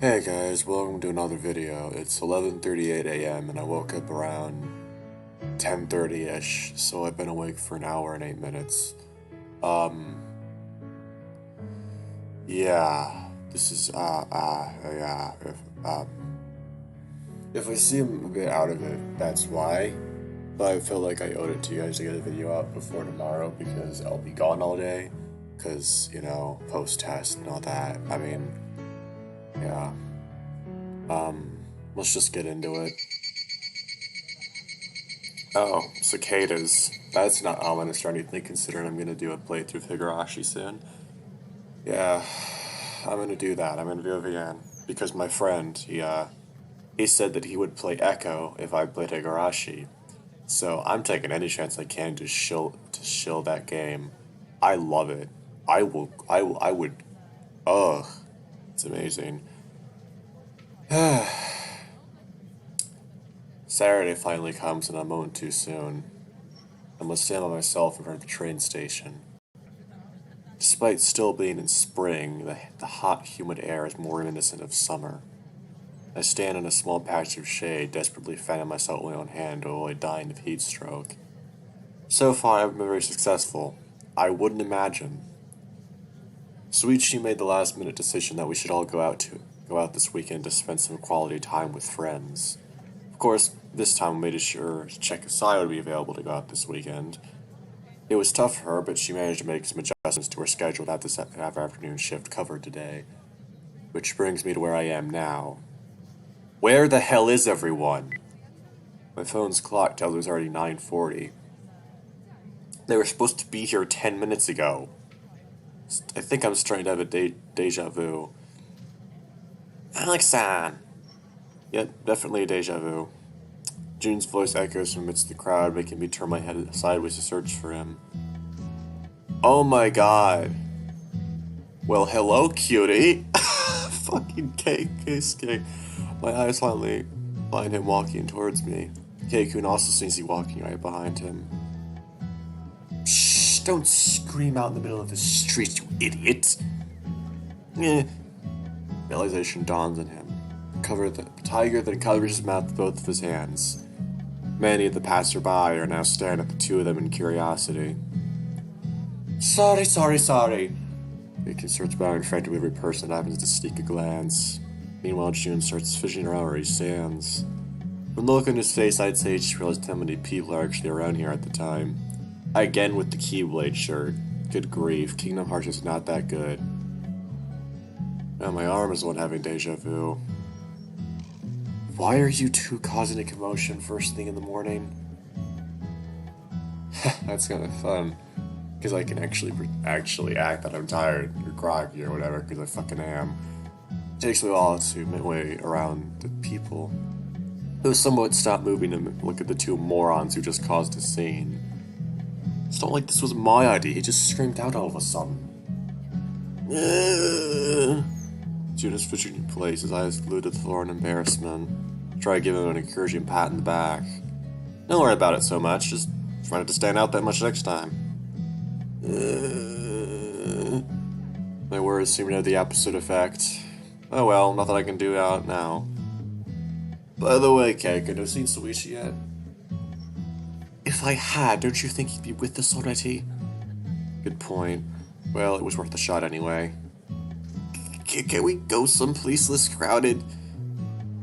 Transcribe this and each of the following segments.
Hey guys, welcome to another video. It's 11:38 a.m. and I woke up around 10:30ish, so I've been awake for an hour and 8 minutes. Um, yeah, this is, yeah, if I seem a bit out of it, that's why. But I feel like I owed it to you guys to get a video out before tomorrow because I'll be gone all day. Because, post-test and all that. I mean, yeah. Let's just get into it. Oh, cicadas. That's not ominous or anything, considering I'm gonna do a playthrough of Higurashi soon. Yeah, I'm gonna do that. I'm gonna do it again. Because my friend, he said that he would play Echo if I played Higurashi. So I'm taking any chance I can to shill that game. I love it. I would, ugh. It's amazing. Saturday finally comes and a moment too soon. I must stand by myself in front of the train station. Despite still being in spring, the hot, humid air is more reminiscent of summer. I stand in a small patch of shade, desperately fanning myself with my own hand to avoid dying of heat stroke. So far, I've been very successful. I wouldn't imagine. Suichi made the last-minute decision that we should all go out this weekend to spend some quality time with friends. Of course, this time we made sure to check if Sai would be available to go out this weekend. It was tough for her, but she managed to make some adjustments to her schedule to have this afternoon shift covered today. Which brings me to where I am now. Where the hell is everyone? My phone's clock tells me it's already 9:40. They were supposed to be here 10 minutes ago. I think I'm starting to have a deja vu. Alex-san! Yep, definitely a deja vu. June's voice echoes from amidst the crowd, making me turn my head sideways to search for him. Oh my god. Well, hello, cutie. Fucking Keisuke. My eyes finally find him walking towards me. Keikun also seems to be walking right behind him. Shh, don't scream out in the middle of the street, you idiot. Realization dawns on him. The tiger then covers his mouth with both of his hands. Many of the passerby are now staring at the two of them in curiosity. Sorry. Keikun starts bowing frankly to every person that happens to sneak a glance. Meanwhile, June starts fishing around where he stands. From the look on his face, I'd say she realized how many people are actually around here at the time. Again with the Keyblade shirt. Good grief, Kingdom Hearts is not that good. Now my arm is the one having deja vu. Why are you two causing a commotion first thing in the morning? That's kind of fun. Because I can actually act that I'm tired or groggy or whatever, because I fucking am. It takes me a while to make my way around the people. It was somewhat stop moving and look at the two morons who just caused a scene. It's not like this was my idea, he just screamed out all of a sudden. Judas fishing in place, his eyes glued to the floor in embarrassment. Try to give him an encouraging pat in the back. Don't worry about it so much, just try not to stand out that much next time. My words seem to have the opposite effect. Oh well, nothing I can do out now. By the way, Keiko, have you seen Suichi yet? If I had, don't you think he'd be with us already? Good point. Well, it was worth a shot anyway. Can we go someplace less crowded?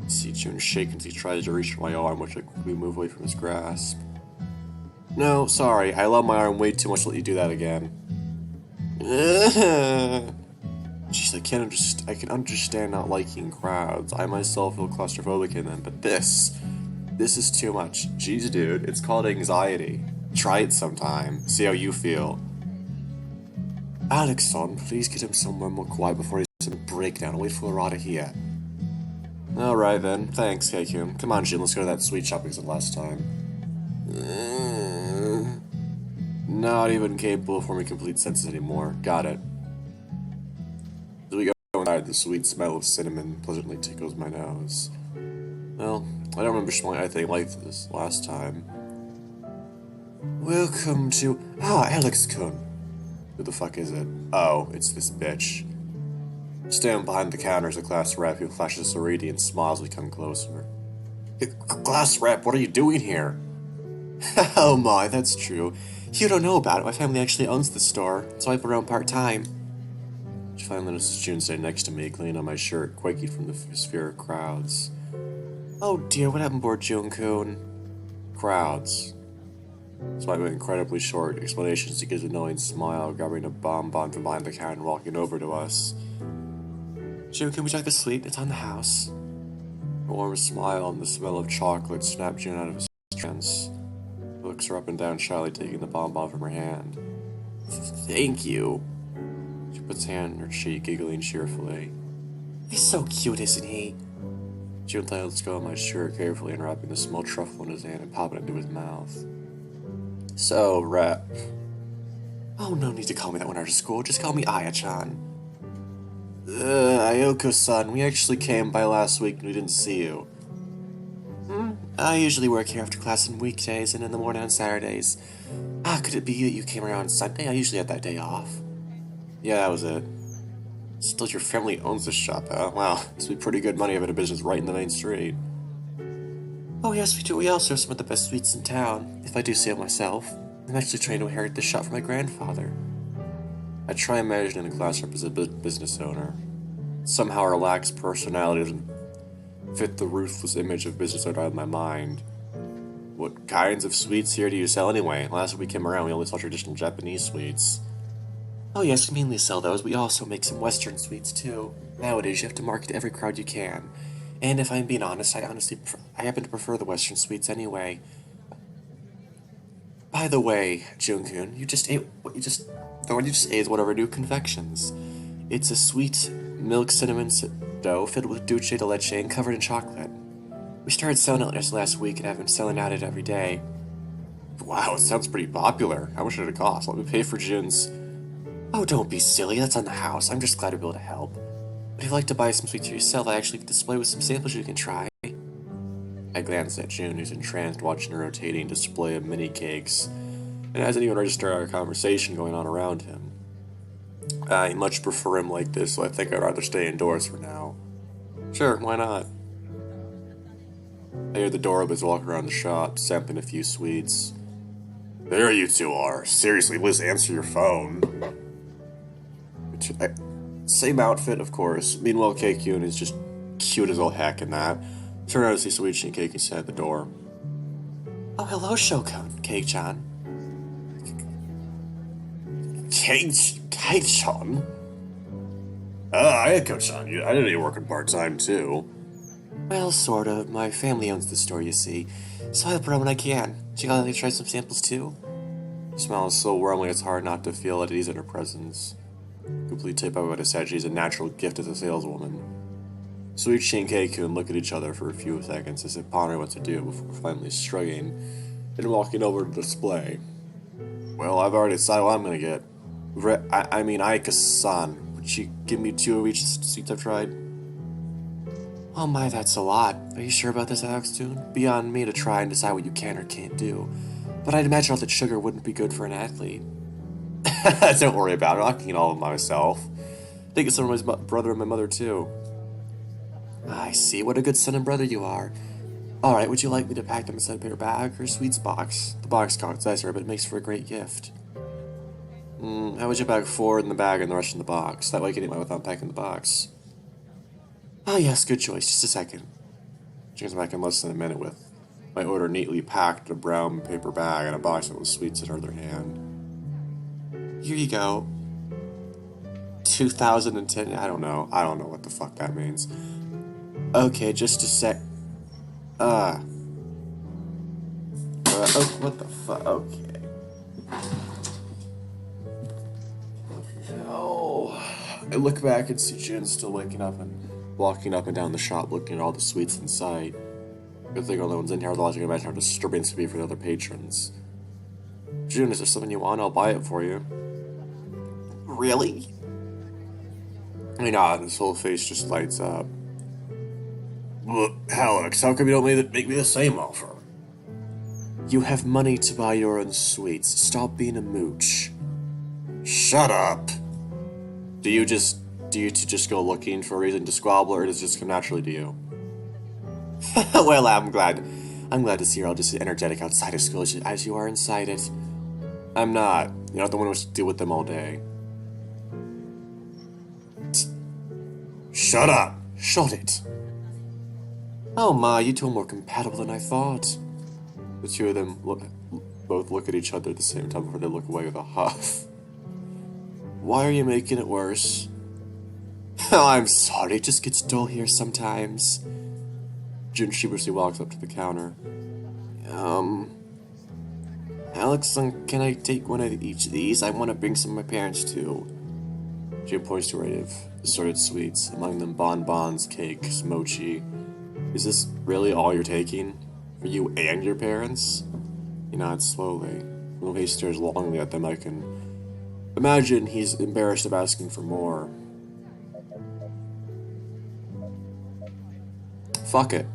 See June shake as he tries to reach for my arm, which I quickly move away from his grasp. No, sorry, I love my arm way too much to let you do that again. Jeez, I can understand not liking crowds. I myself feel claustrophobic in them, but this is too much. Jeez, dude, it's called anxiety. Try it sometime. See how you feel. Alex-san, please get him somewhere more quiet before he has a breakdown. I'll wait for Arata here. Alright then, thanks, Keikun. Come on, Jin, let's go to that sweet shop we said last time. Not even capable of forming complete sentences anymore. Got it. As we go inside, the sweet smell of cinnamon pleasantly tickles my nose. Well, I don't remember smelling anything like this last time. Welcome to... Alex-kun. Who the fuck is it? Oh, it's this bitch. Stand behind the counter as a glass rep who flashes a radiant smile as we come closer. Glass rep, what are you doing here? Oh my, that's true. You don't know about it. My family actually owns the store, so I help around part-time. She finally notices June sitting next to me, cleaning on my shirt, quaking from the sphere of crowds. Oh dear, what happened aboard June-kun? Crowds. Despite my incredibly short explanations, he gives a knowing smile, grabbing a bonbon from behind the counter and walking over to us. June-kun, would you like a sweet? It's on the house. A warm smile and the smell of chocolate snap June out of his trance. He looks her up and down shyly, taking the bonbon from her hand. Thank you. She puts her hand on her cheek, giggling cheerfully. He's so cute, isn't he? June lets go of my shirt carefully, unwrapping the small truffle in his hand and popping it into his mouth. So, Rep. Oh, no need to call me that when I was at school. Just call me Aya-chan. Ayoko-san, we actually came by last week and we didn't see you. I usually work here after class on weekdays and in the morning on Saturdays. Could it be that you came around Sunday? I usually have that day off. Yeah, that was it. Still, your family owns this shop, huh? Wow, this would be pretty good money having a business right in the main street. Oh yes, we do. We also have some of the best sweets in town, if I do say it myself. I'm actually trying to inherit this shop from my grandfather. I try imagining the class rep as a business owner. Somehow our relaxed personality doesn't fit the ruthless image of business owner out of my mind. What kinds of sweets here do you sell anyway? Last we came around, we only saw traditional Japanese sweets. Oh yes, we mainly sell those. We also make some Western sweets too. Nowadays, you have to market to every crowd you can. And if I'm being honest, I happen to prefer the Western sweets anyway. By the way, June-kun, the one you just ate is one of our new confections. It's a sweet milk cinnamon dough filled with dulce de leche and covered in chocolate. We started selling it just last week and have been selling out it every day. Wow, it sounds pretty popular. How much did it cost? Let me pay for June's. Oh, don't be silly. That's on the house. I'm just glad to be able to help. But if you'd like to buy some sweets for yourself, I actually display with some samples you can try. I glance at June, who's entranced watching a rotating display of mini cakes, and hasn't even registered our conversation going on around him. I much prefer him like this, so I think I'd rather stay indoors for now. Sure, why not? I hear the door of his walk around the shop, sampling a few sweets. There you two are. Seriously, Liz, answer your phone. Same outfit, of course. Meanwhile, Keikyun is just cute as all heck in that. Turn out to see Suichi and Keiki stand at the door. Oh, hello, Shokun, Kei-chan. Kei-chan? Ayako-chan, I didn't even working part-time, too. Well, sort of. My family owns the store, you see. So I help around when I can. Do you like to try some samples, too? Her smile is so warm it's hard not to feel at ease in her presence. Completely taken by what I said, she's a natural gift as a saleswoman. Suichi and Keikyun look at each other for a few seconds as if pondering what to do before finally shrugging and walking over to the display. Well, I've already decided what I'm gonna get. Ayaka-san, would you give me 2 of each sweets I've tried? Oh my, that's a lot. Are you sure about this, Alex-tune? Beyond me to try and decide what you can or can't do. But I'd imagine all that sugar wouldn't be good for an athlete. Don't worry about it, I can eat all of them myself. I think it's some of my brother and my mother, too. I see, what a good son and brother you are. Alright, would you like me to pack them inside a paper bag or a sweets box? The box costs nicer, but it makes for a great gift. How would you pack 4 in the bag and the rest in the box? That way I can eat mine without packing the box. Oh yes, good choice, just a second. She comes back in less than a minute with my order neatly packed in a brown paper bag and a box full of sweets in her other hand. Here you go. 2010, I don't know what the fuck that means. Okay, just a sec. Oh, what the fuck? Okay. Oh. I look back and see June still waking up and walking up and down the shop looking at all the sweets in sight. Good thing all the ones in here, otherwise I can imagine how disturbing this would be for the other patrons. June, is there something you want? I'll buy it for you. Really? I mean, his whole face just lights up. Look, Alex, how come you don't make me the same offer? You have money to buy your own sweets. Stop being a mooch. Shut up. Do you just Do you just go looking for a reason to squabble, or does it just come naturally to you? Well, I'm glad. I'm glad to see you're all just as energetic outside of school as you are inside it. I'm not. You're not the one who has to deal with them all day. Shut up! Shut it! Oh my, you two are more compatible than I thought. The two of them both look at each other at the same time before they look away with a huff. Why are you making it worse? Oh, I'm sorry, it just gets dull here sometimes. June sheepishly walks up to the counter. Alex, can I take one of each of these? I want to bring some of my parents too. June points to a array of assorted sweets, among them bonbons, cakes, mochi. Is this really all you're taking? For you and your parents? He nods slowly. When he stares longingly at them, I can imagine he's embarrassed of asking for more. Fuck it.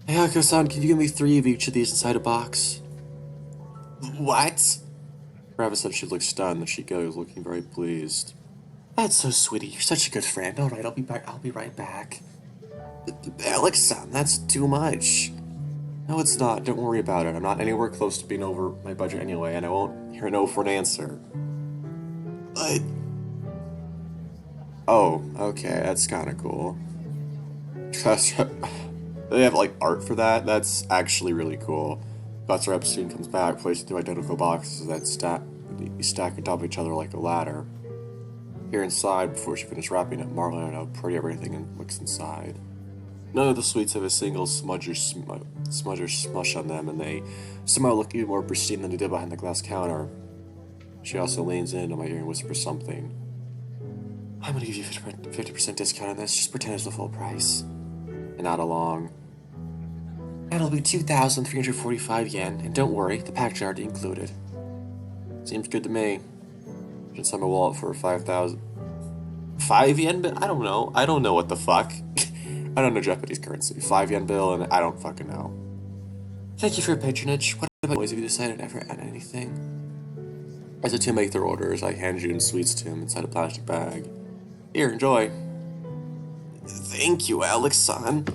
Hey, Akko-san, can you give me 3 of each of these inside a box? What? Travis said she looked stunned, and she goes, looking very pleased. That's so sweetie. You're such a good friend. All right, I'll be right back. Alex-san, that's too much. No, it's not. Don't worry about it. I'm not anywhere close to being over my budget anyway, and I won't hear no for an answer. But... Oh, okay, that's kind of cool. They have, like, art for that? That's actually really cool. Professor Epstein comes back, placing 2 identical boxes that stack on top of each other like a ladder. Here inside, before she finished wrapping it, marveling at how pretty everything looks inside. None of the sweets have a single smudge or smush on them, and they somehow look even more pristine than they did behind the glass counter. She also leans into my ear and whispers something. I'm gonna give you 50% discount on this, just pretend it's the full price. And not along. That'll be 2,345 yen, and don't worry, the package already included. Seems good to me. Just have my wallet for 5,000. 5 yen bill? I don't know. I don't know what the fuck. I don't know Japanese currency. 5 yen bill, and I don't fucking know. Thank you for your patronage. What about boys? Have you decided ever on anything? As the two make their orders, I hand June sweets to him inside a plastic bag. Here, enjoy. Thank you, Alex-san.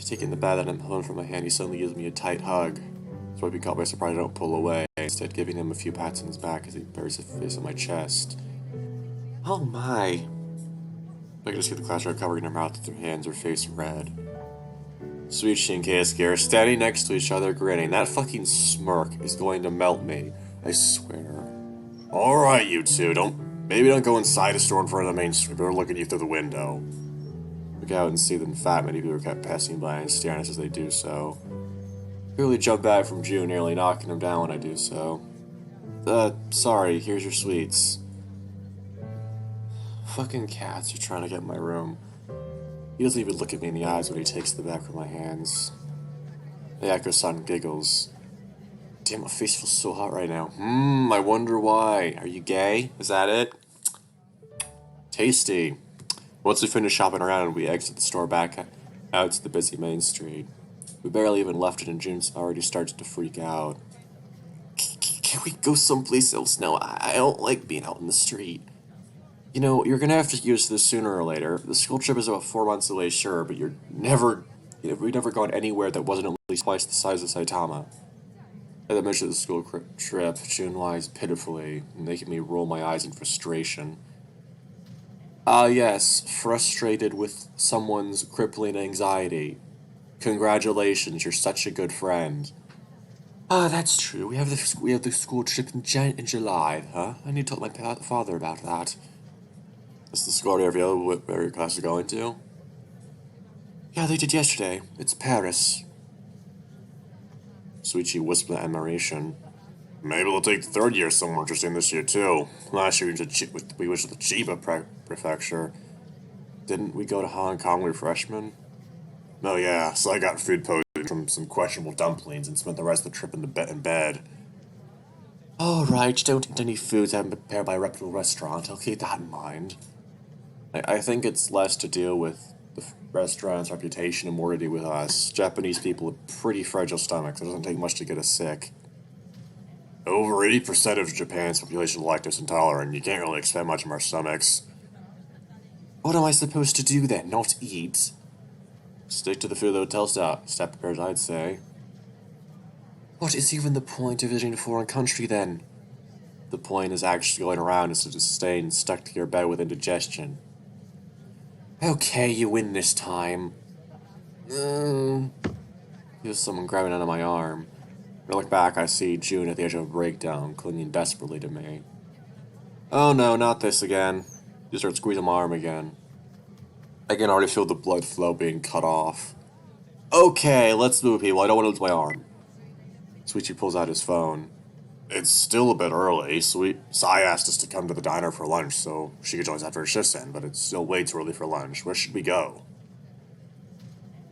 Taking the bag that I'm holding from my hand, he suddenly gives me a tight hug. So I'd be caught by surprise I don't pull away, instead giving him a few pats on his back as he buries his face on my chest. Oh my. I can just see the class covering her mouth with her hands, her face red. Suichi and Keisuke are standing next to each other grinning. That fucking smirk is going to melt me, I swear. Alright, you two, maybe don't go inside a store in front of the main street, but we're looking at you through the window. Look out and see them fat. Many people are kept passing by and staring at us as they do so. Clearly jump back from June, nearly knocking him down when I do so. Sorry, here's your sweets. Fucking cats are trying to get in my room. He doesn't even look at me in the eyes when he takes the back from my hands. The Akko-san giggles. Damn, my face feels so hot right now. I wonder why. Are you gay? Is that it? Tasty. Once we finish shopping around, we exit the store back out to the busy main street. We barely even left it and June already starts to freak out. Can we go someplace else now? I don't like being out in the street. You know, you're gonna have to use this sooner or later. The school trip is about 4 months away, sure, but we've never gone anywhere that wasn't at least twice the size of Saitama. As I mentioned the school trip, June lies pitifully, making me roll my eyes in frustration. Yes, frustrated with someone's crippling anxiety. Congratulations, you're such a good friend. That's true. We have the school trip in July, huh? I need to talk to my father about that. Is the school already available where your class is going to? Yeah, they did yesterday. It's Paris. Suichi whispered with admiration. Maybe we'll take the 3rd year somewhere interesting this year, too. Last year we went to the Chiba prefecture. Didn't we go to Hong Kong when we were freshmen? Oh yeah, so I got food poisoning from some questionable dumplings and spent the rest of the trip in bed. Alright, don't eat any foods that have been prepared by a reputable restaurant. I'll keep that in mind. I think it's less to deal with the restaurant's reputation and more to do with us. Japanese people have pretty fragile stomachs. It doesn't take much to get us sick. Over 80% of Japan's population is lactose intolerant. You can't really expect much from our stomachs. What am I supposed to do then? Not eat? Stick to the food the hotel staff prepares, I'd say. What is even the point of visiting a foreign country then? The point is actually going around instead of staying stuck to your bed with indigestion. Okay, you win this time. There's someone grabbing onto my arm. When I look back, I see June at the edge of a breakdown, clinging desperately to me. Oh no, not this again. You start squeezing my arm again. I can already feel the blood flow being cut off. Okay, let's move, people. I don't want to lose my arm. Sweetie pulls out his phone. It's still a bit early. Sai asked us to come to the diner for lunch, so she could join us after her shift's end, but it's still way too early for lunch. Where should we go?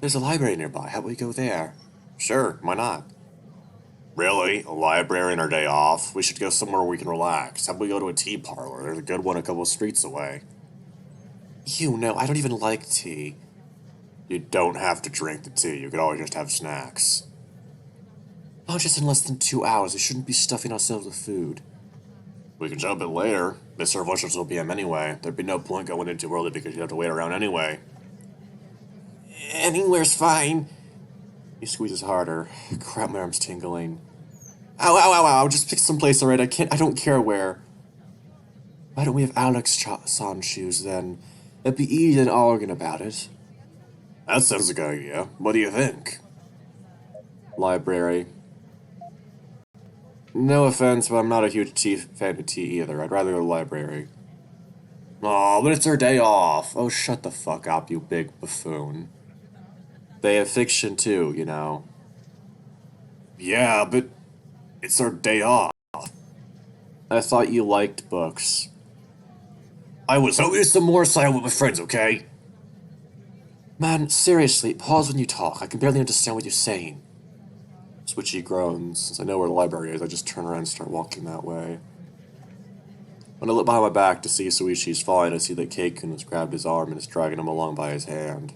There's a library nearby. How about we go there? Sure, why not? Really? A library on our day off? We should go somewhere where we can relax. How about we go to a tea parlor? There's a good one a couple of streets away. You know, I don't even like tea. You don't have to drink the tea. You could always just have snacks. Oh, just in less than 2 hours. We shouldn't be stuffing ourselves with food. We can jump it later. They serve lunch until PM anyway. There'd be no point going in too early because you'd have to wait around anyway. Anywhere's fine. He squeezes harder. Crap, my arm's tingling. Ow, ow, ow, ow. Just pick some place, alright? I don't care where. Why don't we have Alex-san shoes then? It'd be easy and arguing about it. That sounds like a good idea. What do you think? Library. No offense, but I'm not a huge fan of tea either. I'd rather go to the library. Aw, but it's our day off. Oh, shut the fuck up, you big buffoon. They have fiction too, you know. Yeah, but it's our day off. I thought you liked books. I was hoping some more silent with my friends, okay? Man, seriously, pause when you talk. I can barely understand what you're saying. Switchy groans. Since I know where the library is, I just turn around and start walking that way. When I look behind my back to see Suichi's falling, I see that Keikun has grabbed his arm and is dragging him along by his hand.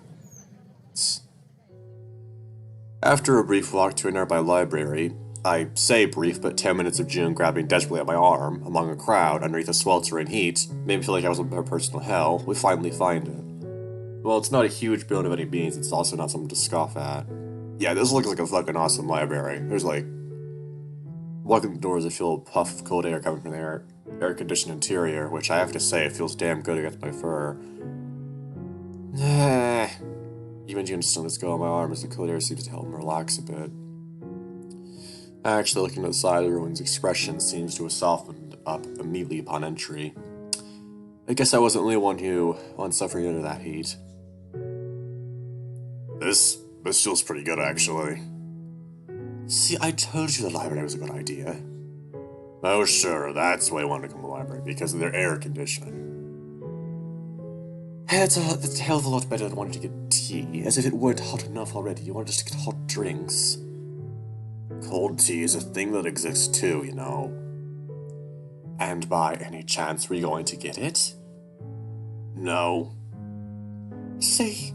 After a brief walk to a nearby library, I say brief, but 10 minutes of June grabbing desperately at my arm, among a crowd, underneath a sweltering heat, made me feel like I was in her personal hell, we finally find it. Well, it's not a huge building of any means, it's also not something to scoff at. Yeah, this looks like a fucking awesome library. There's like... Walking the doors, I feel a puff of cold air coming from the air-conditioned interior, which I have to say, it feels damn good against my fur. Even June's stillness go on my arm as the cold air seems to help him relax a bit. Actually, looking to the side, everyone's expression seems to have softened up immediately upon entry. I guess I wasn't the only one who wasn't suffering under that heat. This feels pretty good, actually. See, I told you the library was a good idea. Oh, sure, that's why I wanted to come to the library, because of their air conditioning. Hey, that's a hell of a lot better than wanting to get tea. As if it weren't hot enough already, you wanted us to get hot drinks. Cold tea is a thing that exists too, you know. And by any chance, were you going to get it? No. See?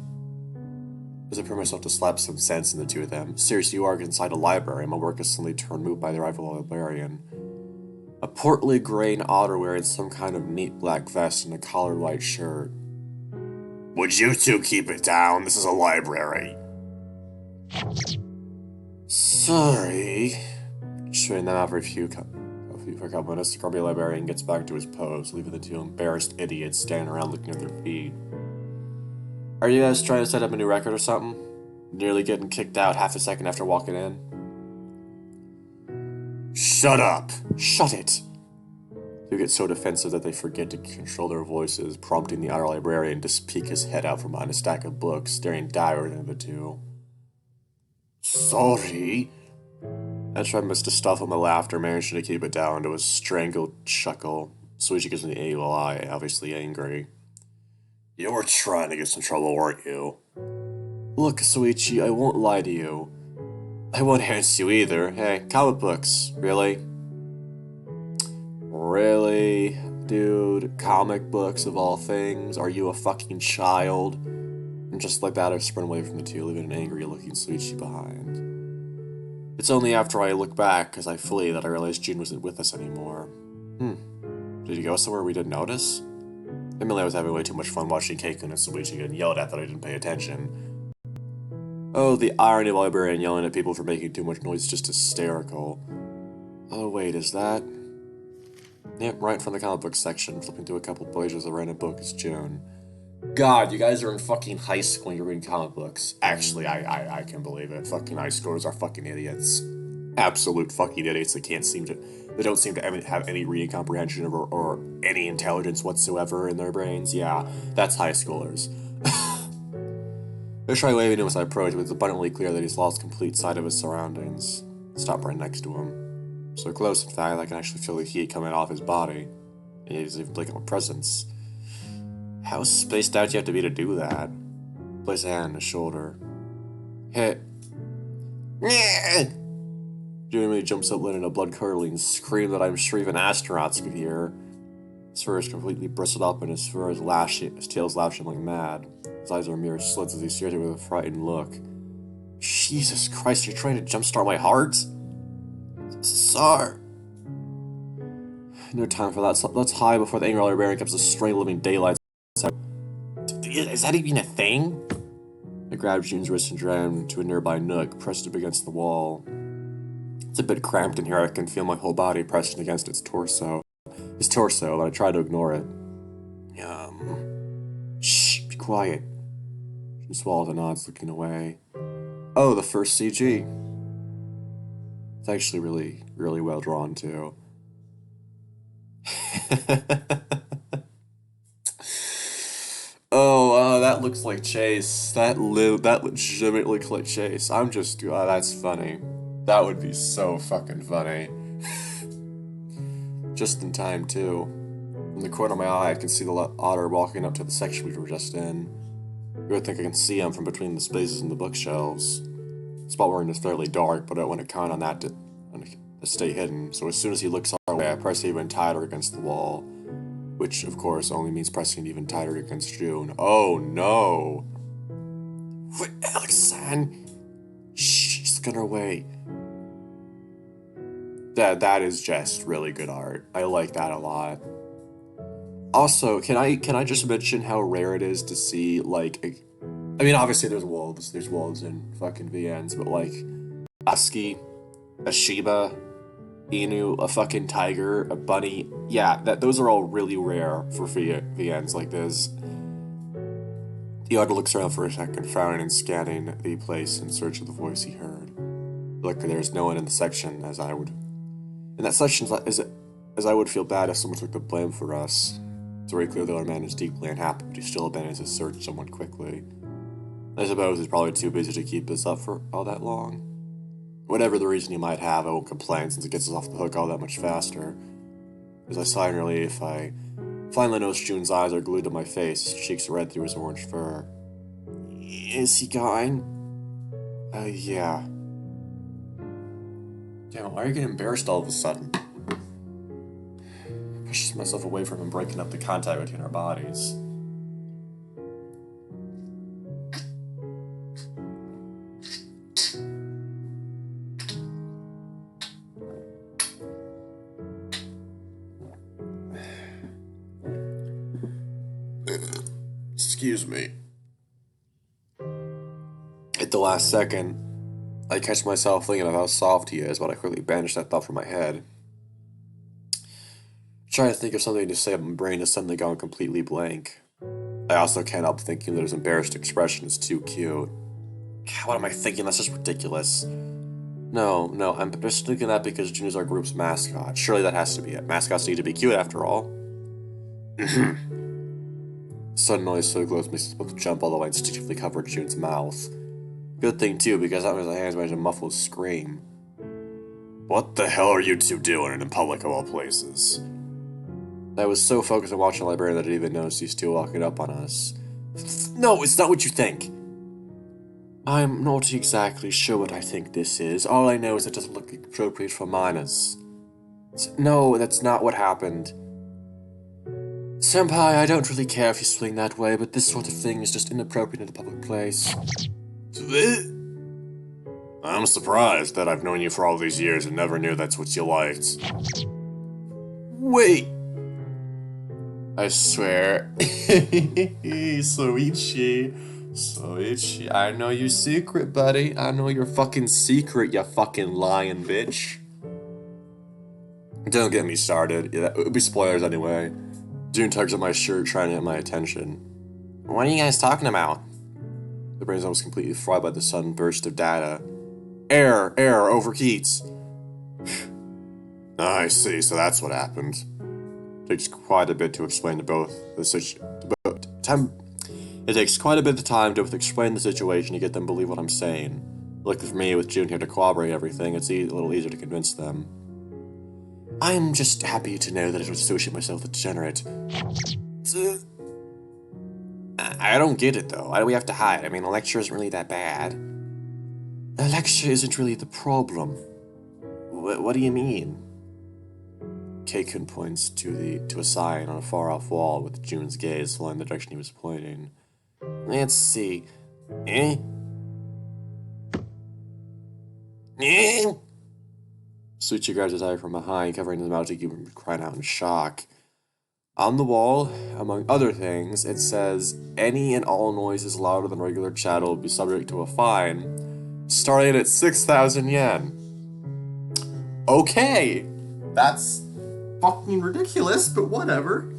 As I prepare myself to slap some sense in the two of them. Seriously, you are inside a library, and my work is suddenly turned moot by the arrival of a librarian. A portly gray otter wearing some kind of neat black vest and a collared white shirt. Would you two keep it down? This is a library. Sorry. Straighten them out for a couple minutes, the grumpy librarian gets back to his pose, leaving the two embarrassed idiots standing around looking at their feet. Are you guys trying to set up a new record or something? Nearly getting kicked out half a second after walking in? Shut up! Shut it! They get so defensive that they forget to control their voices, prompting the outer librarian to peek his head out from behind a stack of books, staring dourly at the two. Sorry? I tried to stifle my laughter, managing to keep it down to a strangled chuckle. Suichi gives me the evil eye, obviously angry. You were trying to get some trouble, weren't you? Look, Suichi, I won't lie to you. I won't answer you either. Hey, comic books. Really? Really? Dude, comic books of all things? Are you a fucking child? And just like that, I sprint away from the two, leaving an angry-looking Suichi behind. It's only after I look back as I flee that I realize June wasn't with us anymore. Did he go somewhere we didn't notice? Admittedly, I was having way too much fun watching Keiko and Tsuichi getting yelled at that I didn't pay attention. Oh, the irony of a librarian yelling at people for making too much noise is just hysterical. Oh wait, is that... Yep, right from the comic book section, flipping through a couple pages of a random book is June. God, you guys are in fucking high school and you're reading comic books. Actually, I can believe it. Fucking high schoolers are fucking idiots. Absolute fucking idiots that they don't seem to have any reading comprehension or any intelligence whatsoever in their brains. Yeah, that's high schoolers. I try waving him as I approach, but it's abundantly clear that he's lost complete sight of his surroundings. Stop right next to him. So close, in fact, I can actually feel the heat coming off his body. And he's even blinking with presence. How spaced out do you have to be to do that? Place a hand on his shoulder. Hit. June jumps up, letting a blood-curdling scream that I'm sure even astronauts could hear. His fur is completely bristled up, and his tail's lashing like mad. His eyes are mere slits as he stares at me with a frightened look. Jesus Christ, you're trying to jumpstart my heart? Sorry. No time for that. Let's hide before the angry librarian comes to stray living daylight. Is that even a thing? I grabbed June's wrist and dragged him to a nearby nook, pressed it against the wall. It's a bit cramped in here. I can feel my whole body pressing against his torso, but I try to ignore it. Shh, be quiet. She swallows and nods, looking away. Oh, the first CG. It's actually really, really well drawn, too. Oh, that looks like Chase. That legitimately looks like Chase. That's funny. That would be so fucking funny. Just in time, too. In the corner of my eye, I can see the otter walking up to the section we were just in. You would think I can see him from between the spaces in the bookshelves. The spot we're in is fairly dark, but I want to count on that to stay hidden, so as soon as he looks our way, I press even tighter against the wall. Which, of course, only means pressing even tighter against June. Oh, no! Wait, Alex-san! Shh, she's looking her way. That is just really good art. I like that a lot. Also, can I just mention how rare it is to see, like... I mean, obviously there's wolves in fucking VNs, but like... Husky, a Shiba, Inu, a fucking tiger, a bunny. Yeah, those are all really rare for VNs like this. The otter looks around for a second, frowning and scanning the place in search of the voice he heard. Luckily, there's no one in the section, as I would feel bad if someone took the blame for us. It's very clear the other man is deeply unhappy, but he still abandons his search somewhat quickly. I suppose he's probably too busy to keep this up for all that long. Whatever the reason he might have, I won't complain since it gets us off the hook all that much faster. As I sigh in relief, I finally notice June's eyes are glued to my face, his cheeks red through his orange fur. Is he gone? Yeah. Damn, why are you getting embarrassed all of a sudden? I pushed myself away from him, breaking up the contact between our bodies. Excuse me. At the last second, I catch myself thinking of how soft he is, but I quickly banish that thought from my head. Trying to think of something to say, but my brain has suddenly gone completely blank. I also can't help thinking that his embarrassed expression is too cute. God, what am I thinking? That's just ridiculous. No, I'm just thinking that because June is our group's mascot. Surely that has to be it. Mascots need to be cute after all. Sudden noise so close makes us both jump, although I instinctively covered June's mouth. Good thing too, because that was my hands managed to muffle a scream. What the hell are you two doing in public of all places? I was so focused on watching the librarian that I didn't even notice these two walking up on us. No, it's not what you think. I'm not exactly sure what I think this is. All I know is it doesn't look appropriate for minors. No, that's not what happened. Senpai, I don't really care if you swing that way, but this sort of thing is just inappropriate in a public place. I'm surprised that I've known you for all these years and never knew that's what you liked. Wait! I swear. Soichi, I know your secret, buddy. I know your fucking secret, you fucking lying bitch. Don't get me started. Yeah, it would be spoilers anyway. June tugs at my shirt, trying to get my attention. What are you guys talking about? The brain's almost completely fried by the sudden burst of data. Error, overheats. I see, so that's what happened. It takes quite a bit to explain to both It takes quite a bit of time to explain the situation to get them to believe what I'm saying. Luckily for me, with June here to corroborate everything, it's a little easier to convince them. I'm just happy to know that I don't associate myself with degenerate. I don't get it, though. Why do we have to hide? I mean, a lecture isn't really that bad. A lecture isn't really the problem. What do you mean? Keikun points to a sign on a far-off wall with June's gaze following the direction he was pointing. Let's see. Soichi grabs his eye from behind, covering his mouth to keep him crying out in shock. On the wall, among other things, it says, any and all noises louder than regular chatter will be subject to a fine, starting at 6,000 yen. Okay! That's fucking ridiculous, but whatever.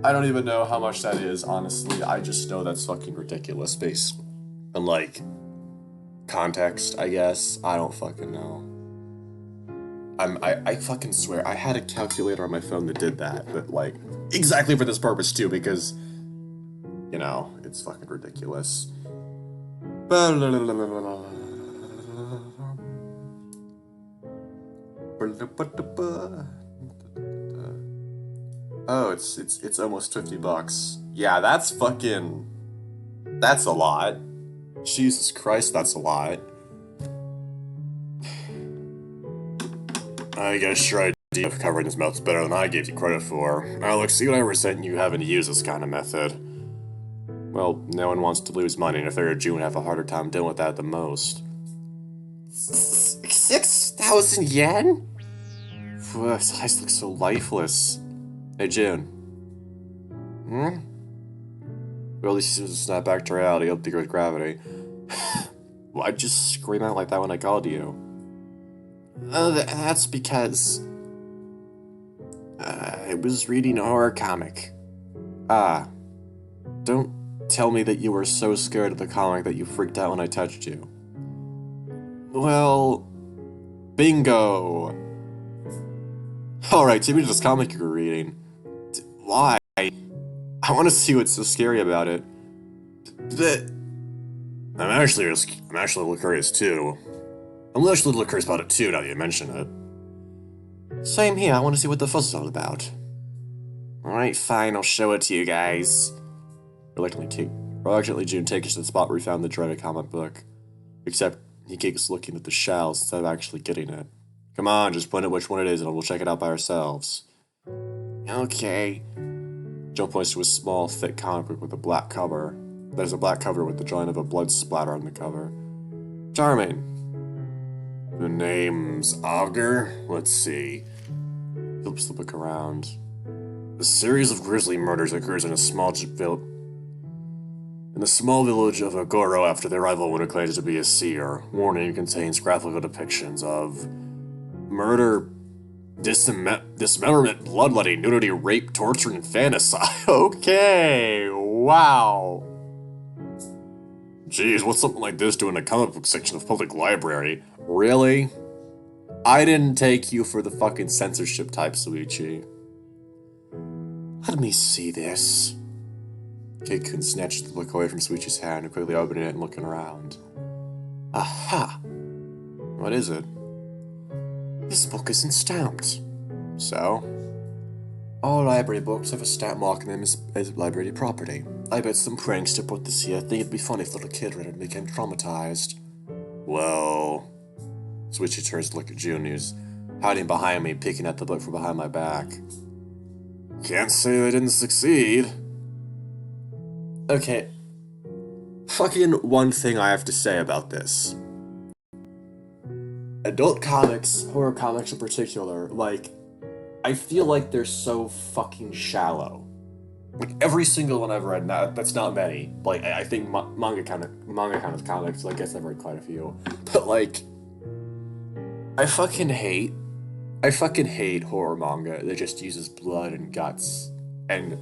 I don't even know how much that is, honestly. I just know that's fucking ridiculous based on, like, context, I guess. I don't fucking know. I fucking swear, I had a calculator on my phone that did that, but, like, exactly for this purpose, too, because, you know, it's fucking ridiculous. Oh, it's almost $50. Yeah, that's a lot. Jesus Christ, that's a lot. I guess your idea of covering his mouth is better than I gave you credit for. Now look, see what I resent you having to use this kind of method. Well, no one wants to lose money, and if they're a Jew, would have a harder time dealing with that than most. 6,000 yen? His eyes look so lifeless. Hey, June. Well, at least he seems to snap back to reality, up to Earth gravity. Why'd you scream out like that when I called you? That's because... I was reading a horror comic. Don't tell me that you were so scared of the comic that you freaked out when I touched you. Well... Bingo! Alright, tell me this comic you were reading. Why? I want to see what's so scary about it. I'm actually a little curious too. I'm actually a little curious about it too, now that you mention it. Same here, I want to see what the fuss is all about. Alright, fine, I'll show it to you guys. Reluctantly, June takes us to the spot where he found the dreaded comic book. Except, he keeps looking at the shells instead of actually getting it. Come on, just point out which one it is and we'll check it out by ourselves. Okay. Joe points to a small, thick comic book with a black cover. There's a black cover with the drawing of a blood splatter on the cover. Charming. The name's Augur? Let's see. Flips the book around. A series of grisly murders occurs in a small village of Agoro after the arrival of what are claimed to be a seer. Warning contains graphical depictions of murder, dismemberment, bloodletting, nudity, rape, torture, and infanticide. Okay, wow. Jeez, what's something like this doing in a comic book section of public library? Really? I didn't take you for the fucking censorship type, Soichi. Let me see this. Keikun snatched the book away from Soichi's hand and quickly opened it and looking around. Aha! What is it? This book isn't stamped. So? All library books have a stamp marking them as library property. I bet some prankster put this here, think it'd be funny if the little kid read it and became traumatized. Well... Soichi turns to look at June, who's hiding behind me, picking at the book from behind my back. Can't say they didn't succeed. Okay. Fucking one thing I have to say about this. adult comics, horror comics in particular, like, I feel like they're so fucking shallow. Like, every single one I've read, that's not many. Like, I think manga kind of comics, like, I guess I've read quite a few. But, like, I fucking hate horror manga that just uses blood and guts and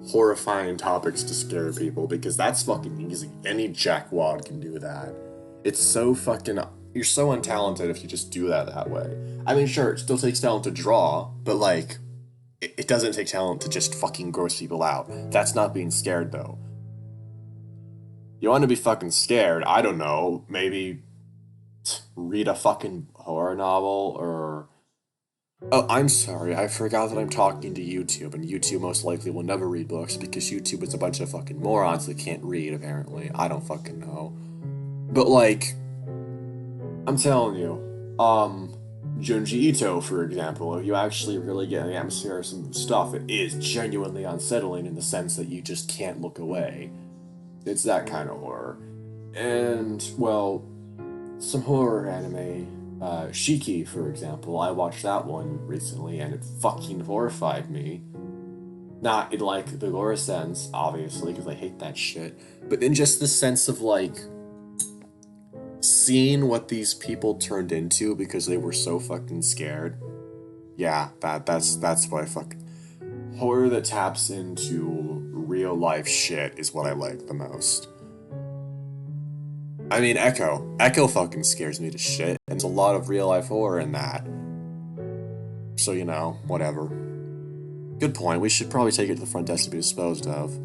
horrifying topics to scare people, because that's fucking easy. Any jackwad can do that. It's so fucking... You're so untalented if you just do that way. I mean, sure, it still takes talent to draw, but, like, it doesn't take talent to just fucking gross people out. That's not being scared, though. You want to be fucking scared, I don't know, maybe read a fucking horror novel, or... Oh, I'm sorry, I forgot that I'm talking to YouTube, and YouTube most likely will never read books, because YouTube is a bunch of fucking morons that can't read, apparently. I don't fucking know. But, like, I'm telling you, Junji Ito, for example, if you actually really get in the atmosphere of some stuff, it is genuinely unsettling in the sense that you just can't look away. It's that kind of horror. And, well, some horror anime, Shiki, for example, I watched that one recently, and it fucking horrified me. Not in, like, the gore sense, obviously, because I hate that shit, but in just the sense of, like, seeing what these people turned into because they were so fucking scared. Yeah, that's what I fucking... Horror that taps into real life shit is what I like the most. I mean, Echo. Echo fucking scares me to shit, and there's a lot of real life horror in that. So, you know, whatever. Good point, we should probably take it to the front desk to be disposed of.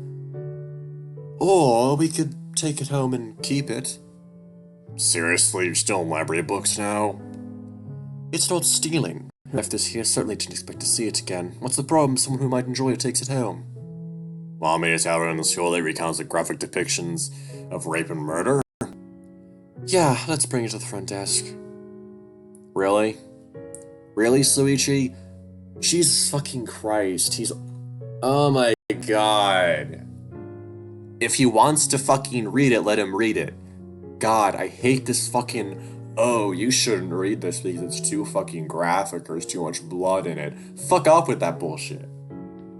Or we could take it home and keep it. Seriously, you're still in library books now? It's not stealing. Who left this here certainly didn't expect to see it again. What's the problem? Someone who might enjoy it takes it home. Want me to tell her in the school that recounts the graphic depictions of rape and murder? Yeah, let's bring it to the front desk. Really? Really, Suichi? Jesus fucking Christ, he's... Oh my god. If he wants to fucking read it, let him read it. God, I hate this fucking... Oh, you shouldn't read this because it's too fucking graphic or there's too much blood in it. Fuck off with that bullshit.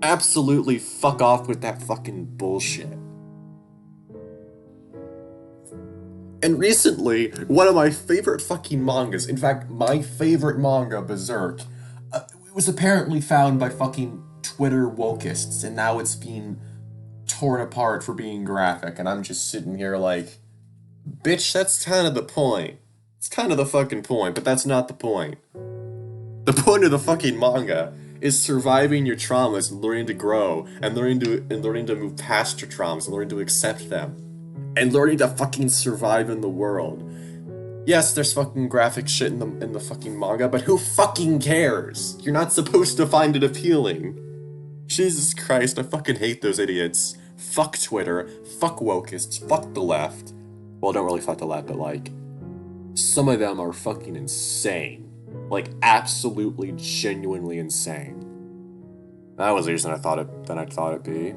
Absolutely fuck off with that fucking bullshit. And recently, one of my favorite fucking mangas, in fact, my favorite manga, Berserk, it was apparently found by fucking Twitter wokeists, and now it's being torn apart for being graphic, and I'm just sitting here like, bitch, that's kind of the point. It's kind of the fucking point, but that's not the point. The point of the fucking manga is surviving your traumas and learning to grow, and learning to move past your traumas, and learning to accept them. And learning to fucking survive in the world. Yes, there's fucking graphic shit in the fucking manga, but who fucking cares? You're not supposed to find it appealing. Jesus Christ, I fucking hate those idiots. Fuck Twitter, fuck wokeists, fuck the left. Well, don't really fuck the left, but like, some of them are fucking insane. Like, absolutely, genuinely insane. That was easier than I thought it'd be.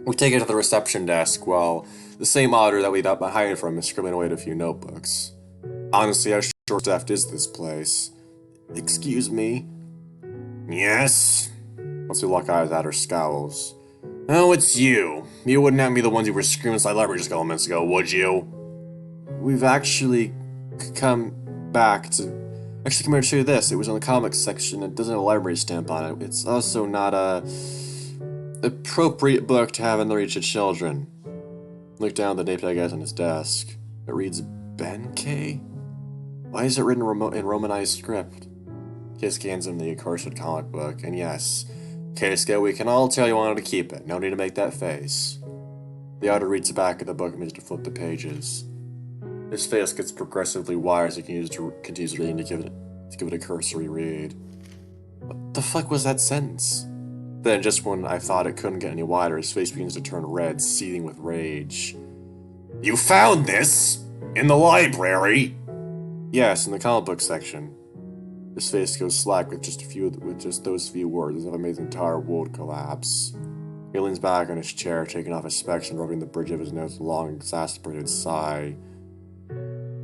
We take it to the reception desk while the same auditor that we got behind from is scribbling away at a few notebooks. Honestly, how short-staffed is this place? Excuse me? Yes? Once we lock eyes at her scowls. Oh, it's you. You wouldn't have me the ones who were screaming inside the library just a couple minutes ago, would you? We've actually come back to... Actually, come here to show you this. It was in the comics section. It doesn't have a library stamp on it. It's also not a... appropriate book to have in the reach of children. Look down at the name tag on his desk. It reads Benkei? Why is it written in Romanized script? Kiske hands him the accursed comic book, and yes, Keisuke, we can all tell you wanted to keep it. No need to make that face. The author reads the back of the book and begins to flip the pages. His face gets progressively wider as he continues reading to give it a cursory read. What the fuck was that sentence? Then, just when I thought it couldn't get any wider, his face begins to turn red, seething with rage. You found this? In the library? Yes, in the comic book section. His face goes slack with just those few words, as if it made the entire world collapse. He leans back on his chair, taking off his specs and rubbing the bridge of his nose with a long, exasperated sigh.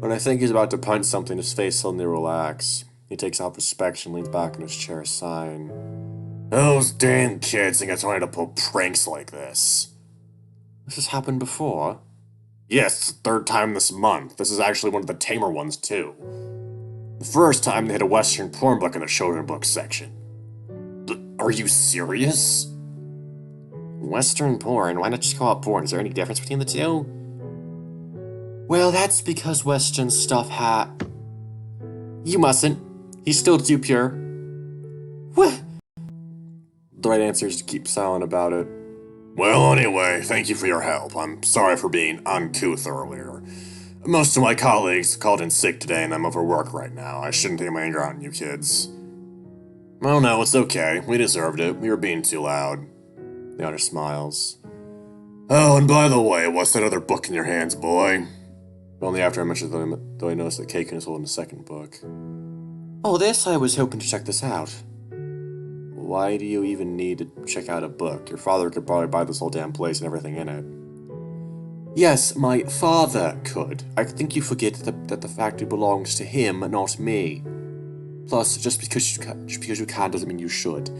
When I think he's about to punch something, his face suddenly relaxes. He takes off his specs and leans back in his chair, sighing. Those damn kids think it's only to pull pranks like this. This has happened before? Yes, it's the third time this month. This is actually one of the tamer ones, too. The first time they hit a Western porn book in the children's book section. Are you serious? Western porn? Why not just call it porn? Is there any difference between the two? Well, that's because Western stuff You mustn't. He's still too pure. What? The right answer is to keep silent about it. Well, anyway, thank you for your help. I'm sorry for being uncouth earlier. Most of my colleagues called in sick today and I'm overworked right now. I shouldn't take my anger out on you kids. Oh no, it's okay. We deserved it. We were being too loud. The other smiles. Oh, and by the way, what's that other book in your hands, boy? Only after I mentioned them, though I noticed that Kaken is holding the second book. Oh, I was hoping to check this out. Why do you even need to check out a book? Your father could probably buy this whole damn place and everything in it. Yes, my father could. I think you forget that the factory belongs to him, not me. Plus, just because you can doesn't mean you should.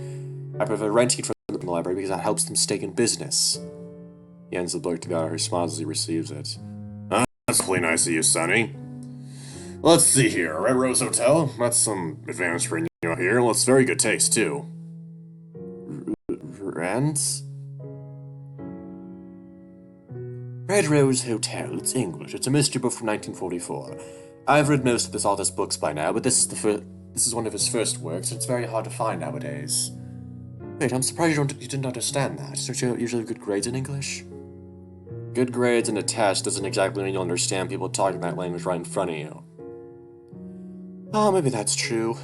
I prefer renting it from the library because that helps them stay in business. He hands the book to the other, who smiles as he receives it. That's really nice of you, Sonny. Let's see here. Red Rose Hotel? That's some advantage for you here. Well, it's very good taste, too. Rent? Red Rose Hotel. It's English. It's a mystery book from 1944. I've read most of this author's books by now, but this is one of his first works, and it's very hard to find nowadays. Wait, I'm surprised you didn't understand that. Don't you usually have good grades in English? Good grades in a test doesn't exactly mean you'll understand people talking that language right in front of you. Oh, maybe that's true.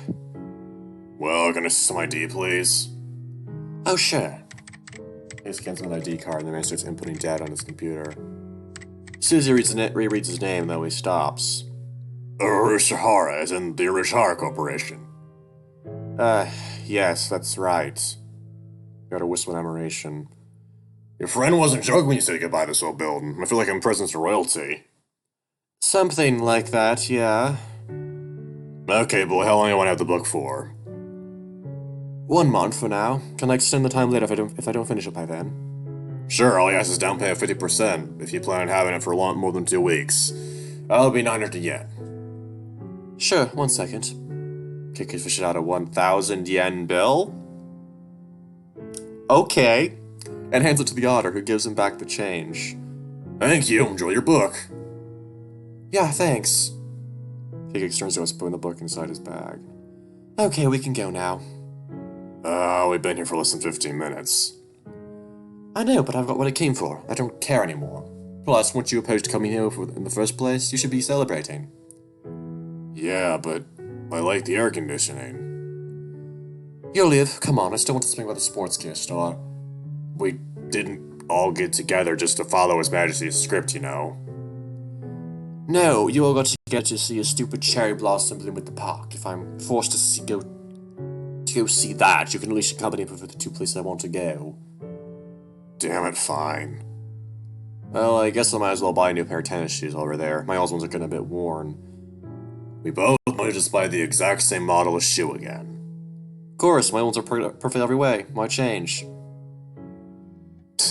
Well, can I see some ID, please? Oh, sure. He scans an ID card and the man starts inputting data on his computer. As soon as he rereads his name, though, he stops. Urishihara, as in the Urishihara Corporation. Yes, that's right. Got a whistle of admiration. Your friend wasn't joking when you said goodbye to this old building. I feel like I'm presence of royalty. Something like that, yeah. Okay, boy, how long do you want to have the book for? 1 month for now. Can I extend the time later if I don't finish it by then? Sure, all you ask is down payment of 50%, if you plan on having it for more than 2 weeks. That'll be 900 yen. Sure, 1 second. Kick his fish out a 1,000 yen bill? Okay. And hands it to the otter, who gives him back the change. Thank you, enjoy your book. Yeah, thanks. Kikik turns to us, putting the book inside his bag. Okay, we can go now. We've been here for less than 15 minutes. I know, but I've got what I came for. I don't care anymore. Plus, weren't you opposed to coming here in the first place? You should be celebrating. Yeah, but I like the air conditioning. You'll live. Come on, I still want to swing by the sports gear store. We didn't all get together just to follow His Majesty's script, you know. No, you all got together to see a stupid cherry blossom bloom at the park. If I'm forced to go see that, you can at least accompany me for the 2 places I want to go. Damn it, fine. Well, I guess I might as well buy a new pair of tennis shoes over there. My old ones are getting a bit worn. We both want to just buy the exact same model of shoe again. Of course, my ones are perfect every way. Why change?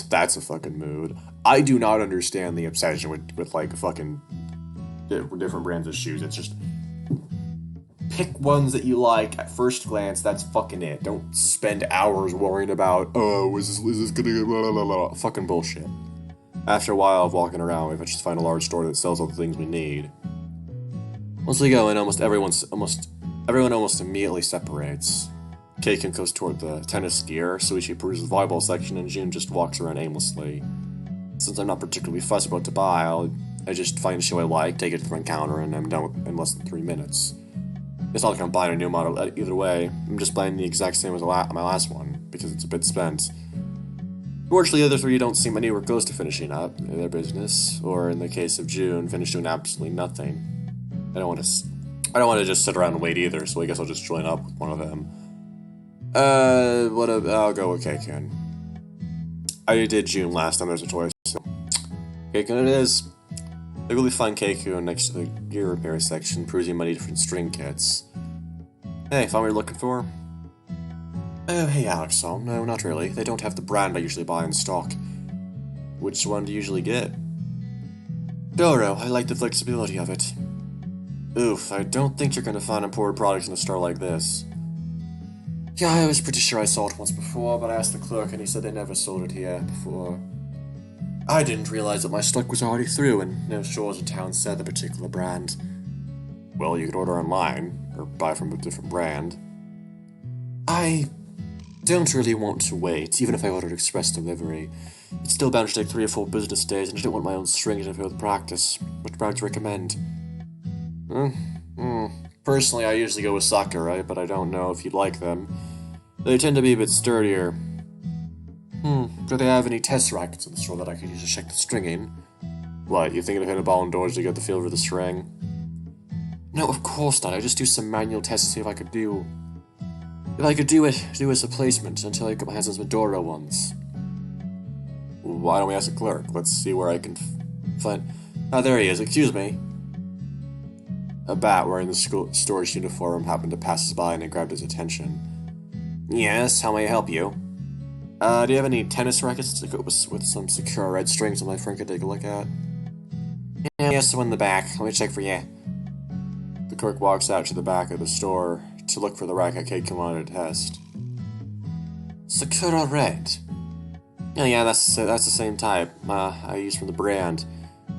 That's a fucking mood. I do not understand the obsession with like fucking different brands of shoes. It's just pick ones that you like at first glance. That's fucking it. Don't spend hours worrying about is this gonna get blah, blah, blah. Fucking bullshit. After a while of walking around, we just find a large store that sells all the things we need. Once we go in, everyone almost immediately separates. Kaken goes toward the tennis gear, Suichi peruses the volleyball section, and Jun just walks around aimlessly. Since I'm not particularly fussed about to buy, I just find a shoe I like, take it to the front counter, and I'm done in less than 3 minutes. It's not like I'm buying a new model either way. I'm just buying the exact same as my last one, because it's a bit spent. Fortunately, the other 3 don't seem anywhere close to finishing up their business, or in the case of June, finish doing absolutely nothing. I don't want to just sit around and wait either, so I guess I'll just join up with one of them. I'll go with Kaken. I did June last time there's a choice, so Kaken it is. You'll really find Keiko next to the gear repair section, perusing many different string kits. Hey, found what you're looking for? Oh, hey, Alexon. No, not really. They don't have the brand I usually buy in stock. Which one do you usually get? Doro, I like the flexibility of it. Oof, I don't think you're gonna find imported products in a store like this. Yeah, I was pretty sure I saw it once before, but I asked the clerk and he said they never sold it here before. I didn't realize that my stock was already through and no stores in town said the particular brand. Well, you could order online, or buy from a different brand. I don't really want to wait, even if I ordered express delivery. It's still bound to take 3 or 4 business days, and I don't want my own string to interfere with practice. What brand do you recommend? Personally, I usually go with Sakurai, but I don't know if you'd like them. They tend to be a bit sturdier. Do they have any test rackets in the store that I could use to check the stringing? What, you thinking of hitting a ball indoors to get the feel for the string? No, of course not. I just do some manual tests to see if I could do it as a placement until I get my hands on some Doro ones. Why don't we ask the clerk? Let's see where I can find... Ah, there he is. Excuse me. A bat wearing the storage uniform happened to pass us by and it grabbed his attention. Yes, how may I help you? Do you have any tennis rackets to go with some secure red strings that my friend could take a look at? Yeah, yes, the one in the back. Let me check for you. The clerk walks out to the back of the store to look for the racket Keiko wanted to test. Sakura Red. Yeah, that's the same type I use from the brand.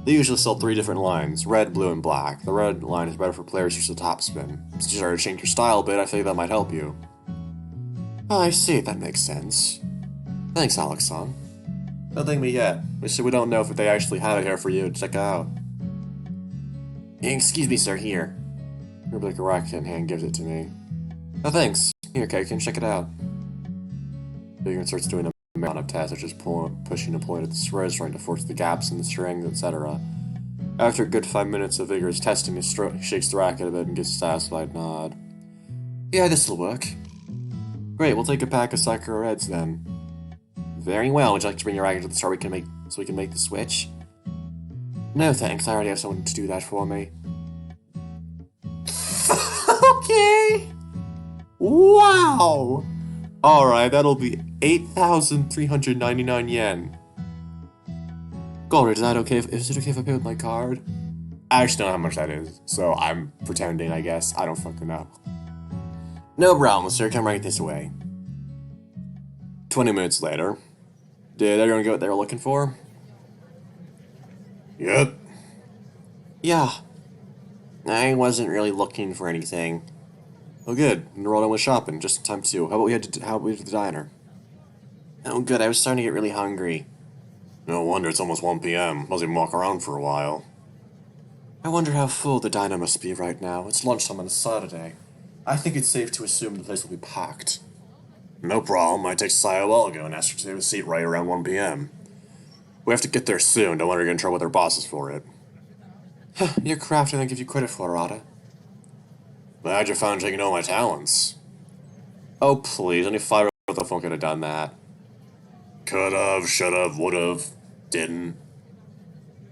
They usually sell 3 different lines, red, blue, and black. The red line is better for players who use the topspin. Since you started to change your style a bit, I think that might help you. Oh, I see, that makes sense. Thanks, Alexon. Nothing we yet. We don't know if they actually have it here for you to check out. Excuse me, sir, here. Rebecca racket in hand gives it to me. Oh, thanks. Here, Keiko, check it out. Bigger starts doing a amount of tests, such as pushing and pulling at the threads, trying to force the gaps in the strings, etc. After a good 5 minutes of vigorous testing, he shakes the racket a bit and gives a satisfied nod. Yeah, this'll work. Great, we'll take a pack of Sakura Reds then. Very well, would you like to bring your racket to the store so we can make the switch? No thanks, I already have someone to do that for me. Okay! Wow! Alright, that'll be 8,399 yen. Goldie, is it okay if I pay with my card? I actually don't know how much that is, so I'm pretending, I guess. I don't fucking know. No problem, sir. Come right this way. 20 minutes later. Did everyone get what they were looking for? Yep. Yeah. I wasn't really looking for anything. Oh, good. We're all done with shopping. Just in time too. How about we head to the diner? Oh, good. I was starting to get really hungry. No wonder. It's almost 1 p.m. Must even walk around for a while. I wonder how full the diner must be right now. It's lunchtime on a Saturday. I think it's safe to assume the place will be packed. No problem. I text Sayo a while ago and asked her to save a seat right around 1 p.m. We have to get there soon. Don't want her to get in trouble with her bosses for it. You're craftier than I give you credit for, Arata. Glad you found taking all my talents. Oh, please. Only 5 of the phone could have done that. Could've, should've, would've, didn't.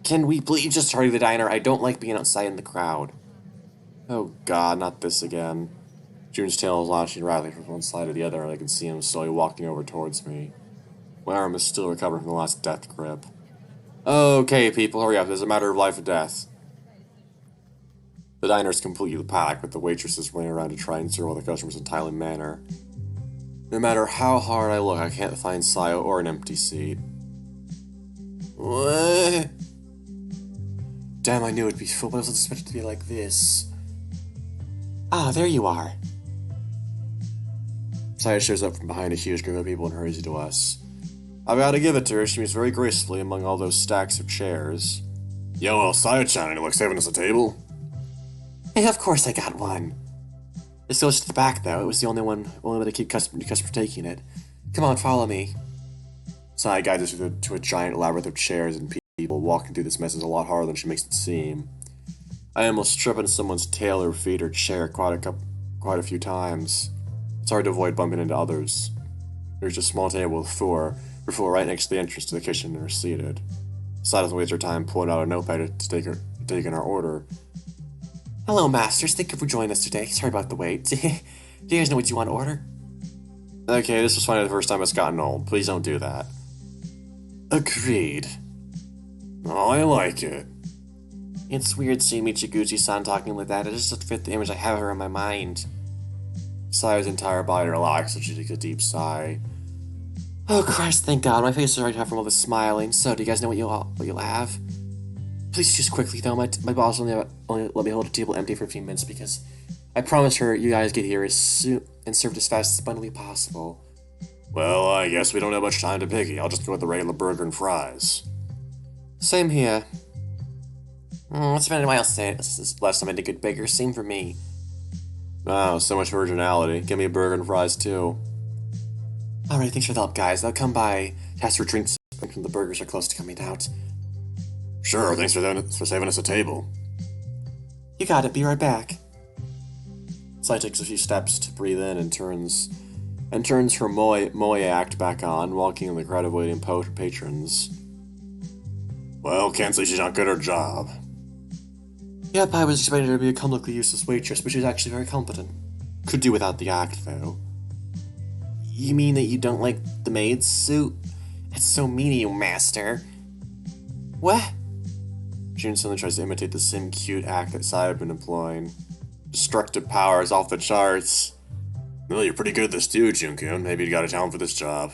Can we please just hurry to the diner? I don't like being outside in the crowd. Oh god, not this again. June's tail is lashing rapidly from one side to the other, and I can see him slowly walking over towards me. My arm is still recovering from the last death grip. Okay, people, hurry up. There's a matter of life or death. The diner is completely packed, with the waitresses running around to try and serve all the customers in a timely manner. No matter how hard I look, I can't find Sayo or an empty seat. What? Damn, I knew it'd be full, but I wasn't expecting it to be like this. Ah, there you are. Sayo shows up from behind a huge group of people and hurries to us. I've got to give it to her. She moves very gracefully among all those stacks of chairs. Yo, well, Sayo-chan, any luck saving us a table? Hey, of course I got one. This goes to the back, though. It was the only way to keep customers taking it. Come on, follow me. Sayo guides us to a giant labyrinth of chairs and people. Walking through this mess is a lot harder than she makes it seem. I almost tripped on someone's tail or feet or chair quite a few times. It's hard to avoid bumping into others. There's a small table with four right next to the entrance to the kitchen and are seated. Sai doesn't waste her time pulling out a notepad to take in our order. Hello, masters. Thank you for joining us today. Sorry about the wait. Do you guys know what you want to order? Okay, this was finally the first time it's gotten old. Please don't do that. Agreed. Oh, I like it. It's weird seeing Michiguchi-san talking like that. It just doesn't fit the image I have of her in my mind. Saya's entire body relaxed and she takes a deep sigh. Oh Christ, thank God, my face is already hot from all this smiling. So, do you guys know what you'll have? Please choose quickly, though. My boss only let me hold a table empty for a few minutes because I promised her you guys get here as soon and served as fast as abundantly possible. Well, I guess we don't have much time to picky. I'll just go with the regular burger and fries. Same here. It's been a while since last time I did good bigger. Same for me. Wow, so much originality. Give me a burger and fries, too. Alright, thanks for the help, guys. I'll come by to ask for drinks when the burgers are close to coming out. Sure, thanks for saving us a table. You got it, be right back. Sai takes a few steps to breathe in and turns her moe act back on, walking in the crowd of waiting patrons. Well, can't say she's not good at her job. Yep, I was expecting her to be a comically useless waitress, but she's actually very competent. Could do without the act, though. You mean that you don't like the maid's suit? It's so mean of you, master. What? June suddenly tries to imitate the same cute act that Sai had been employing. Destructive powers off the charts. Well, you're pretty good at this too, Junkun. Maybe you got a talent for this job.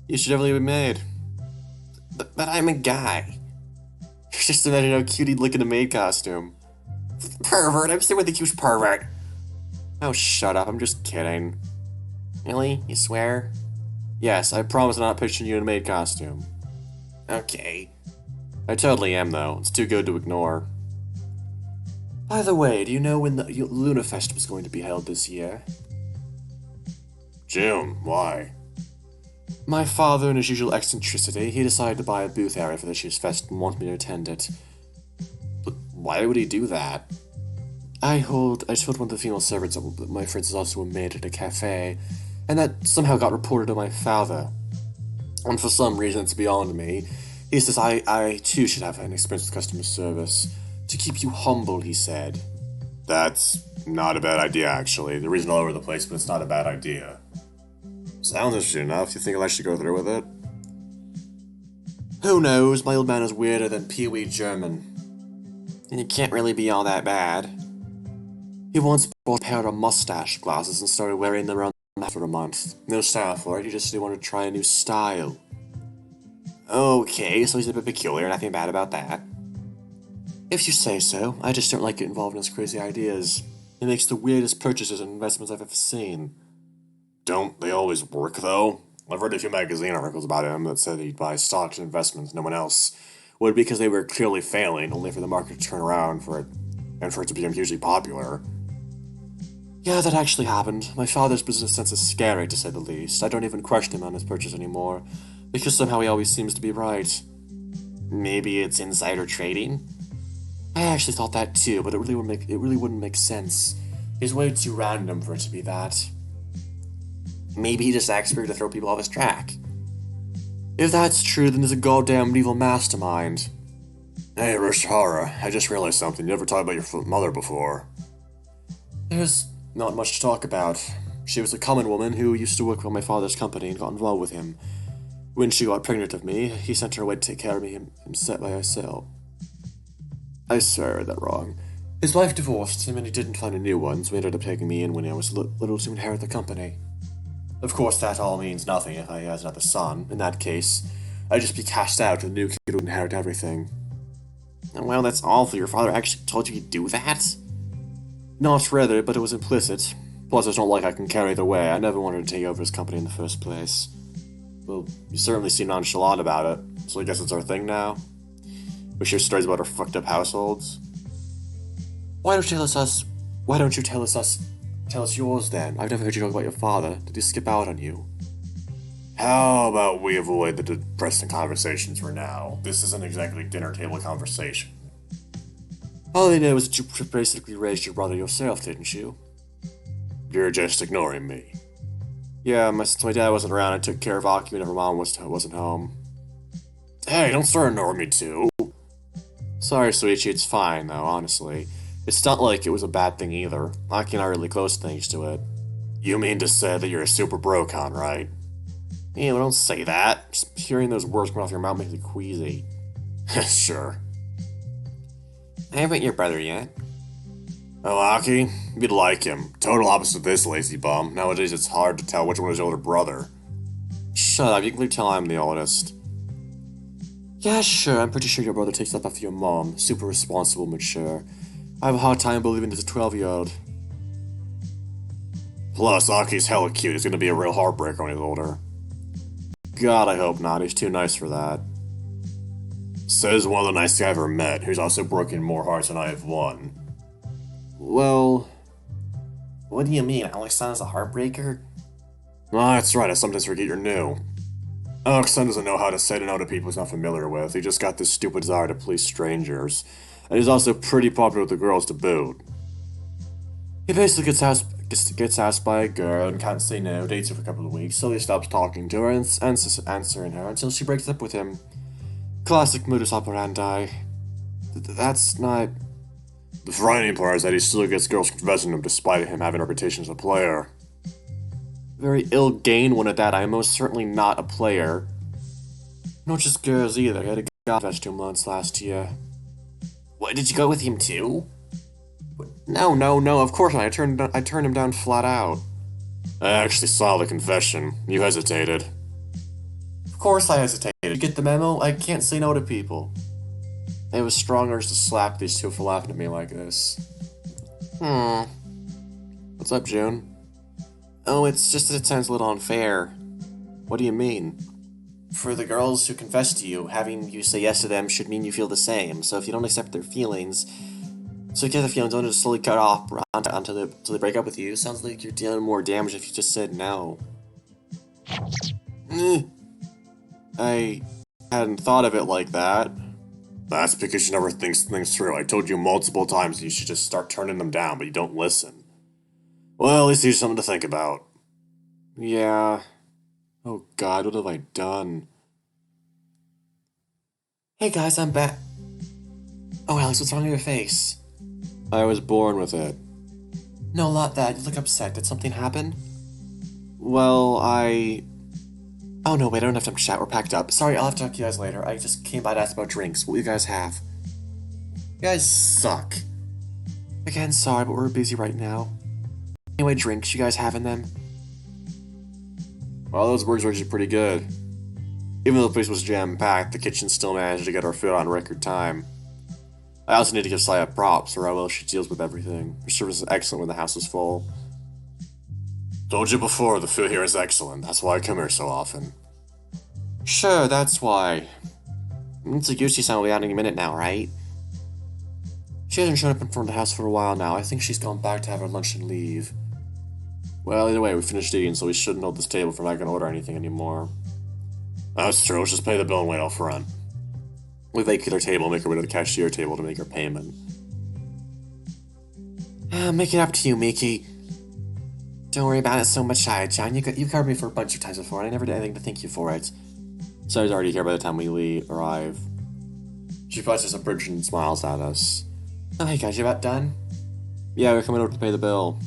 You should definitely be made. But I'm a guy. Just imagine how cute he'd look in a maid costume. Pervert, I'm still with the huge pervert. Oh, shut up, I'm just kidding. Really? You swear? Yes, I promise I'm not picturing you in a maid costume. Okay. I totally am, though. It's too good to ignore. By the way, do you know when the Luna Fest was going to be held this year? June, why? My father, in his usual eccentricity, he decided to buy a booth area for this year's fest and wanted me to attend it. But why would he do that? I told one of the female servants that my friend is also a maid at a cafe, and that somehow got reported to my father. And for some reason, it's beyond me. He says I too should have an experience with customer service. To keep you humble, he said. That's not a bad idea, actually. The reason all over the place, but it's not a bad idea. Sounds interesting enough. You think I should go through with it? Who knows? My old man is weirder than Pee-wee German. And he can't really be all that bad. He once bought a pair of mustache glasses and started wearing them around for a month. No style for it, he just wanted to try a new style. Okay, so he's a bit peculiar, nothing bad about that. If you say so, I just don't like getting involved in his crazy ideas. He makes the weirdest purchases and investments I've ever seen. Don't they always work, though? I've read a few magazine articles about him that said he'd buy stocks and investments no one else would because they were clearly failing, only for the market to turn around for it, and for it to become hugely popular. Yeah, that actually happened. My father's business sense is scary, to say the least. I don't even question him on his purchase anymore, because somehow he always seems to be right. Maybe it's insider trading? I actually thought that too, but it really wouldn't make sense. He's way too random for it to be that. Maybe he just acts weird to throw people off his track. If that's true, then there's a goddamn evil mastermind. Hey, Rishihara, I just realized something. You never talked about your mother before. There's not much to talk about. She was a common woman who used to work for my father's company and got involved with him. When she got pregnant of me, he sent her away to take care of me himself by herself. I swear I read that wrong. His wife divorced him and he didn't find a new one, so he ended up taking me in when I was little to inherit the company. Of course, that all means nothing if I has another son. In that case, I'd just be cast out and the new kid would inherit everything. Well, that's awful. Your father actually told you he'd do that? Not rather, but it was implicit. Plus, it's not like I can care either way. I never wanted to take over his company in the first place. Well, you certainly seem nonchalant about it, so I guess it's our thing now? We share stories about our fucked up households? Why don't you tell us yours then? I've never heard you talk about your father. Did he skip out on you? How about we avoid the depressing conversations for now? This isn't exactly dinner table conversation. All I know is that you basically raised your brother yourself, didn't you? You're just ignoring me. Yeah, since my dad wasn't around, I took care of Aki whenever Mom wasn't home. Hey, don't start ignoring me too. Sorry, Suichi, it's fine though, honestly. It's not like it was a bad thing either. Aki and I are really close thanks to it. You mean to say that you're a super brocon, right? Yeah, well, don't say that. Just hearing those words come off your mouth makes me queasy. Sure. I haven't your brother yet. Oh, Aki, you'd like him. Total opposite of this lazy bum. Nowadays it's hard to tell which one is your older brother. Shut up, you can tell I'm the oldest. Yeah, sure, I'm pretty sure your brother takes up after your mom. Super responsible, mature. I have a hard time believing it's a 12-year-old. Plus, Aki's hella cute. He's gonna be a real heartbreaker when he's older. God, I hope not. He's too nice for that. Says one of the nicest I've ever met, who's also broken more hearts than I have won. Well... What do you mean? Alexander's a heartbreaker? Ah, that's right. I sometimes forget you're new. Alexander doesn't know how to say no to people he's not familiar with. He just got this stupid desire to please strangers. And he's also pretty popular with the girls to boot. He basically gets asked by a girl and can't say no, dates her for a couple of weeks, so he stops talking to her and answering her until she breaks up with him. Classic modus operandi. That's not... The frightening part is that he still gets girls confessing to him despite him having a reputation as a player. Very ill-gained one at that. I am most certainly not a player. Not just girls either. I had a guy confess to him once last year. What, did you go with him too? No, of course not. I turned him down flat out. I actually saw the confession. You hesitated. Of course I hesitated. You get the memo? I can't say no to people. It was strong urge to slap these two for laughing at me like this. What's up, June? Oh, it's just that it sounds a little unfair. What do you mean? For the girls who confess to you, having you say yes to them should mean you feel the same. So if you don't accept their feelings, don't just slowly cut off until they break up with you. Sounds like you're dealing more damage if you just said no. I hadn't thought of it like that. That's because you never think things through. I told you multiple times you should just start turning them down, but you don't listen. Well, at least there's something to think about. Yeah. Oh God, what have I done? Hey guys, I'm back. Oh, Alex, what's wrong with your face? I was born with it. No, not that. You look upset. Did something happen? Well, Oh no, wait, I don't have time to chat. We're packed up. Sorry, I'll have to talk to you guys later. I just came by to ask about drinks. What do you guys have? You guys suck. Again, sorry, but we're busy right now. Anyway, drinks, you guys having them? Well, those burgers were actually pretty good. Even though the place was jam-packed, the kitchen still managed to get our food on record time. I also need to give Saya props for how well she deals with everything. Her service is excellent when the house is full. Told you before, the food here is excellent. That's why I come here so often. Sure, that's why. Mitsuguchi-san will be out any minute now, right? She hasn't shown up in front of the house for a while now. I think she's gone back to have her lunch and leave. Well, either way, we finished eating, so we shouldn't hold this table if we're not going to order anything anymore. That's true. Let's just pay the bill and wait out front. We vacate our table and make our way to the cashier table to make our payment. Make it up to you, Miki. Don't worry about it so much, John. You covered me for a bunch of times before, and I never did anything to thank you for it. So I was already here by the time we arrive. She presses a bridge and smiles at us. Oh, hey guys, you about done? Yeah, we're coming over to pay the bill.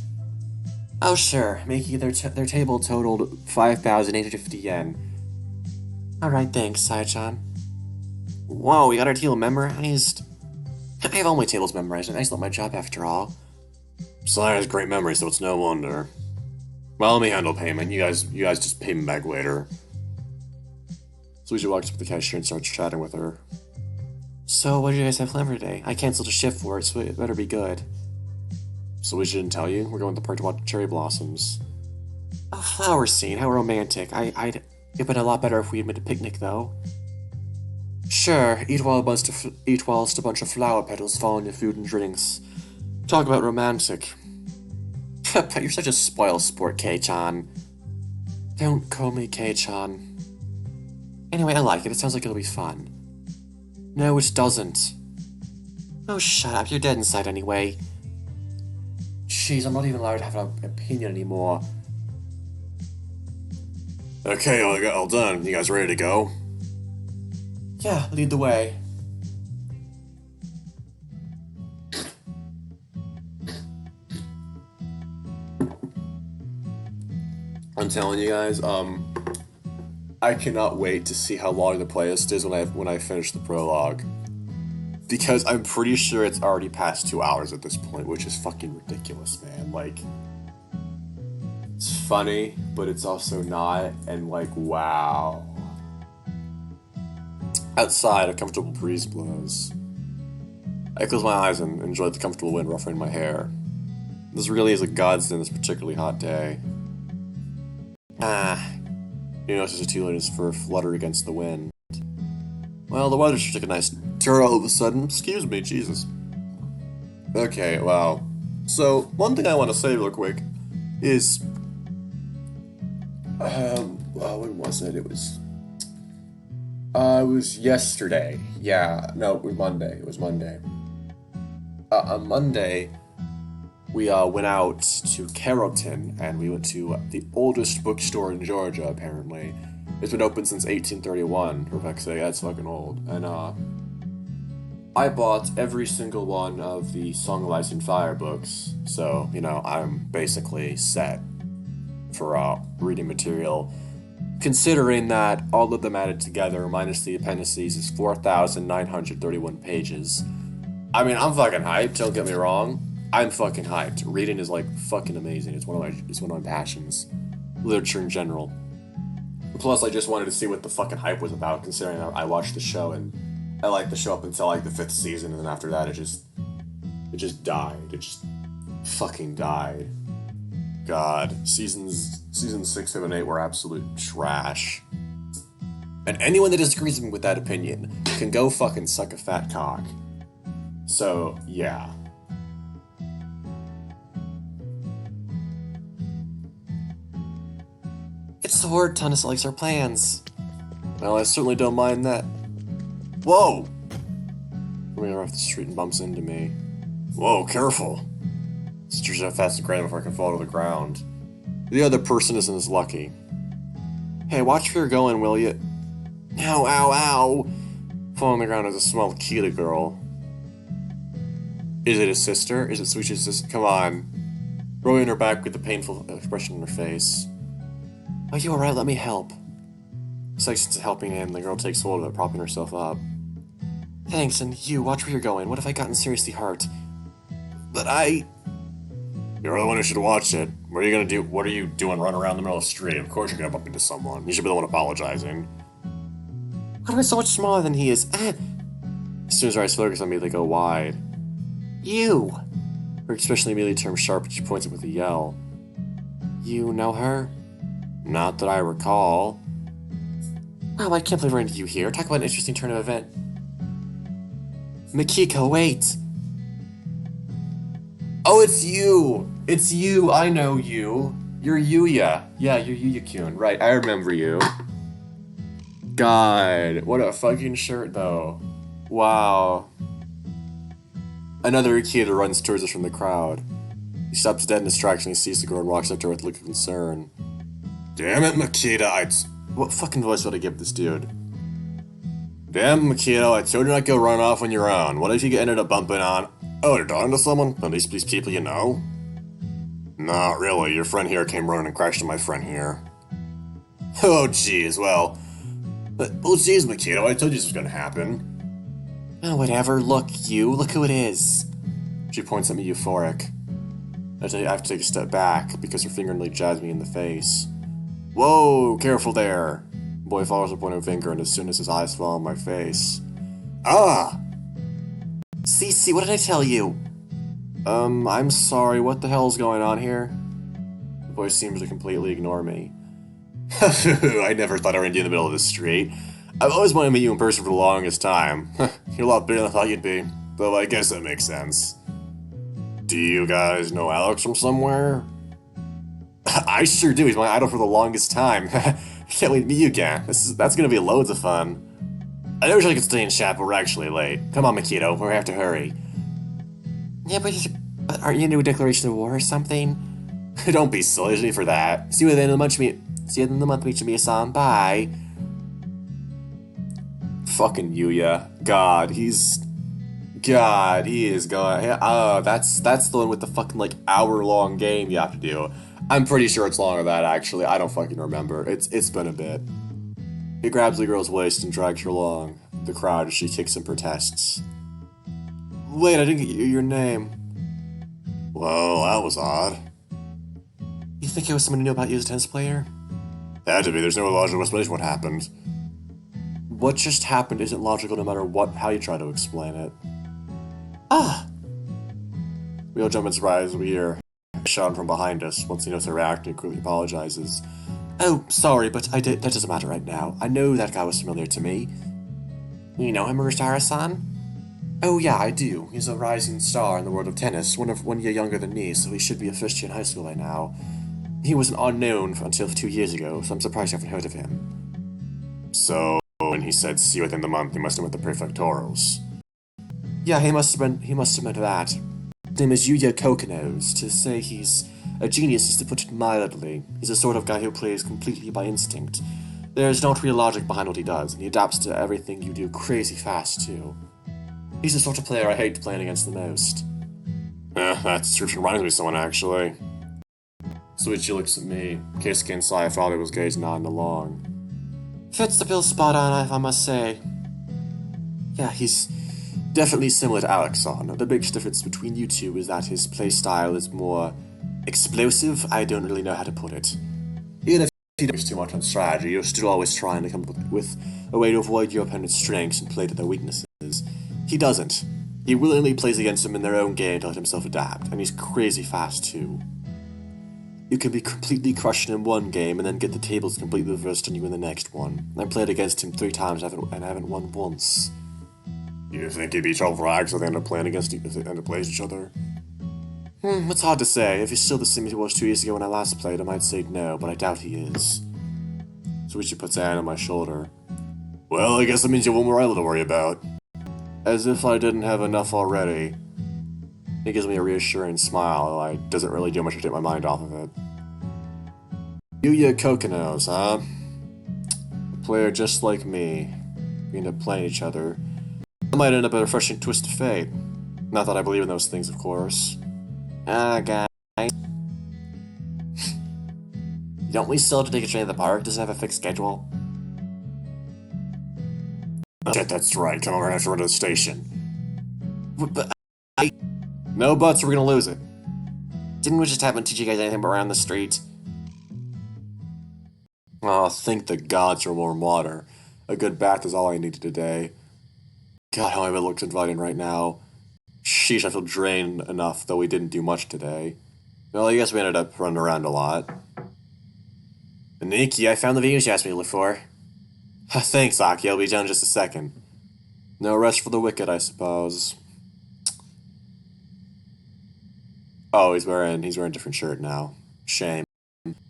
Oh, sure. Miki, their table totaled 5,850 yen. Alright, thanks, Sai-chan. Whoa, we got our table memorized? I have all my tables memorized, and I just love my job after all. Sai has great memory, so it's no wonder. Well, let me handle payment. You guys just pay me back later. Suichi walks up to the cashier and starts chatting with her. So, what do you guys have planned for today? I canceled a shift for it, so it better be good. Suichi didn't tell you? We're going to the park to watch cherry blossoms. A flower scene, how romantic. It'd been a lot better if we had made a picnic, though. Sure, eat whilst a bunch of flower petals fall on your food and drinks. Talk about romantic. You're such a spoiled sport, Kei-chan. Don't call me Kei-chan. Anyway, I like it. It sounds like it'll be fun. No, it doesn't. Oh, shut up. You're dead inside anyway. Jeez, I'm not even allowed to have an opinion anymore. Okay, all done. You guys ready to go? Yeah, lead the way. I'm telling you guys, I cannot wait to see how long the playlist is when I finish the prologue. Because I'm pretty sure it's already past 2 hours at this point, which is fucking ridiculous, man. Like, it's funny, but it's also not, and like, wow. Outside, a comfortable breeze blows. I close my eyes and enjoy the comfortable wind ruffling my hair. This really is a godsend this particularly hot day. You notice the two-letters fur flutter against the wind. Well, the weather should take a nice turn all of a sudden. Excuse me, Jesus. Okay, wow. So, one thing I want to say real quick is... when was it? It was yesterday. Yeah, no, it was Monday. It was Monday. On Monday, we went out to Carrollton, and we went to the oldest bookstore in Georgia, apparently. It's been open since 1831, for fuck's sake, that's fucking old. And, I bought every single one of the Song of Ice and Fire books, so, you know, I'm basically set for, reading material. Considering that all of them added together, minus the appendices, is 4,931 pages. I mean, I'm fucking hyped, don't get me wrong. I'm fucking hyped. Reading is, like, fucking amazing. It's one of my passions. Literature in general. Plus, I just wanted to see what the fucking hype was about, considering I watched the show, and I liked the show up until, like, the 5th season, and then after that, it just died. It just fucking died. God. Seasons 6, 7, 8 were absolute trash. And anyone that disagrees with that opinion can go fucking suck a fat cock. So, yeah. It's the word Tunis likes our plans. Well, I certainly don't mind that. Whoa! Coming off the street and bumps into me. Whoa, careful! Steers out fast and grand before I can fall to the ground. The other person isn't as lucky. Hey, watch where you're going, will you? Ow, ow, ow! Falling on the ground is a small Akita girl. Is it his sister? Is it Suichi's sister? Come on. Rolling her back with a painful expression in her face. Are you alright? Let me help. Sections of helping in, the girl takes hold of it, propping herself up. Thanks, and you, watch where you're going. What if I gotten seriously hurt? But You're the one who should watch it. What are you gonna do? What are you doing running around the middle of the street? Of course you're gonna bump into someone. You should be the one apologizing. Why am I so much smaller than he is? As soon as her eyes focus on me, they go wide. You! Her expression immediately turns sharp and she points it with a yell. You know her? Not that I recall. Wow, I can't believe we're into you here. Talk about an interesting turn of event. Makiko, wait! Oh, it's you! It's you! I know you! You're Yuya. Yeah, you're Yuya-kun. Right, I remember you. God, what a fucking shirt, though. Wow. Another Akita runs towards us from the crowd. He stops dead in distraction. He sees the girl and walks up to her with a look of concern. Damn it, Makita, What fucking voice would I give this dude? Damn, Makito, I told you not to go run off on your own. What if you ended up bumping on... Oh, you're talking to someone? At least these people you know? Not really. Your friend here came running and crashed into my friend here. Oh, jeez, well... Oh, jeez, Makito, I told you this was gonna happen. Oh, whatever. Look who it is. She points at me euphoric. I have to take a step back, because her finger nearly jabs me in the face. Whoa, careful there. The boy follows her pointing finger, and as soon as his eyes fall on my face... Ah! Cece, what did I tell you? I'm sorry, what the hell's going on here? The boy seems to completely ignore me. I never thought I'd be in the middle of the street. I've always wanted to meet you in person for the longest time. You're a lot bigger than I thought you'd be, though I guess that makes sense. Do you guys know Alex from somewhere? I sure do, he's my idol for the longest time. Can't wait to meet you again. That's gonna be loads of fun. I wish I could stay in chat, but we're actually late. Come on, Makito, we have to hurry. Yeah, but aren't you into a declaration of war or something? Don't be silly, there's no need for that. See you at the end of the month, Michi-san. Bye. Fucking Yuya. God, he is going. Oh, that's the one with the fucking like hour-long game you have to do. I'm pretty sure it's longer than that, actually. I don't fucking remember. It's been a bit. He grabs the girl's waist and drags her along the crowd as she kicks and protests. Wait, I didn't get your name. Well, that was odd. You think it was someone who knew about you as a tennis player? Had to be. There's no logical explanation what happened. What just happened isn't logical no matter how you try to explain it. Ah! We all jump in surprise as we hear a shout from behind us. Once he knows her reacting, he quickly apologizes. Oh, sorry, but that doesn't matter right now. I know that guy was familiar to me. You know him, Urashara-san? Oh yeah, I do. He's a rising star in the world of tennis, one year younger than me, so he should be a first year in high school by now. He was an unknown until 2 years ago, so I'm surprised you haven't heard of him. So, when he said see you within the month, he must have meant the prefectorals. Yeah, he must have meant that. His name is Yuya Kokonos. To say he's a genius is to put it mildly. He's the sort of guy who plays completely by instinct. There's not real logic behind what he does, and he adapts to everything you do crazy fast, too. He's the sort of player I hate playing against the most. That description reminds me of someone, actually. Suichi looks at me. Keisuke and Sai thought I was gazing nodding along. Fits the bill spot on, if I must say. Yeah, he's definitely similar to Alexon. The biggest difference between you two is that his playstyle is more explosive. I don't really know how to put it. Even if he does too much on strategy, you're still always trying to come up with a way to avoid your opponent's strengths and play to their weaknesses. He doesn't. He willingly plays against them in their own game to let himself adapt, and he's crazy fast too. You can be completely crushed in one game and then get the tables completely reversed on you in the next one. I played against him 3 times and I haven't won once. You think he'd be trouble for Axe if they end up playing against each other? It's hard to say. If he's still the same as he was 2 years ago when I last played, I might say no, but I doubt he is. Suichi puts a hand on my shoulder. Well, I guess that means you have one more idol to worry about. As if I didn't have enough already. He gives me a reassuring smile, though it doesn't really do much to take my mind off of it. Yuya Kokonos, huh? A player just like me. We end up playing each other. It might end up a refreshing twist of fate. Not that I believe in those things, of course. Guys. Don't we still have to take a train to the park? Does it have a fixed schedule? Shit, that's right. Come over and have to run to the station. But no buts, we're gonna lose it. Didn't we just happen to teach you guys anything but around the street? Oh, thank the gods for warm water. A good bath is all I needed today. God, how I look inviting right now. Sheesh, I feel drained enough, though we didn't do much today. Well, I guess we ended up running around a lot. Nikki, I found the videos you asked me to look for. Thanks, Aki, I'll be down in just a second. No rest for the wicked, I suppose. Oh, he's wearing a different shirt now. Shame.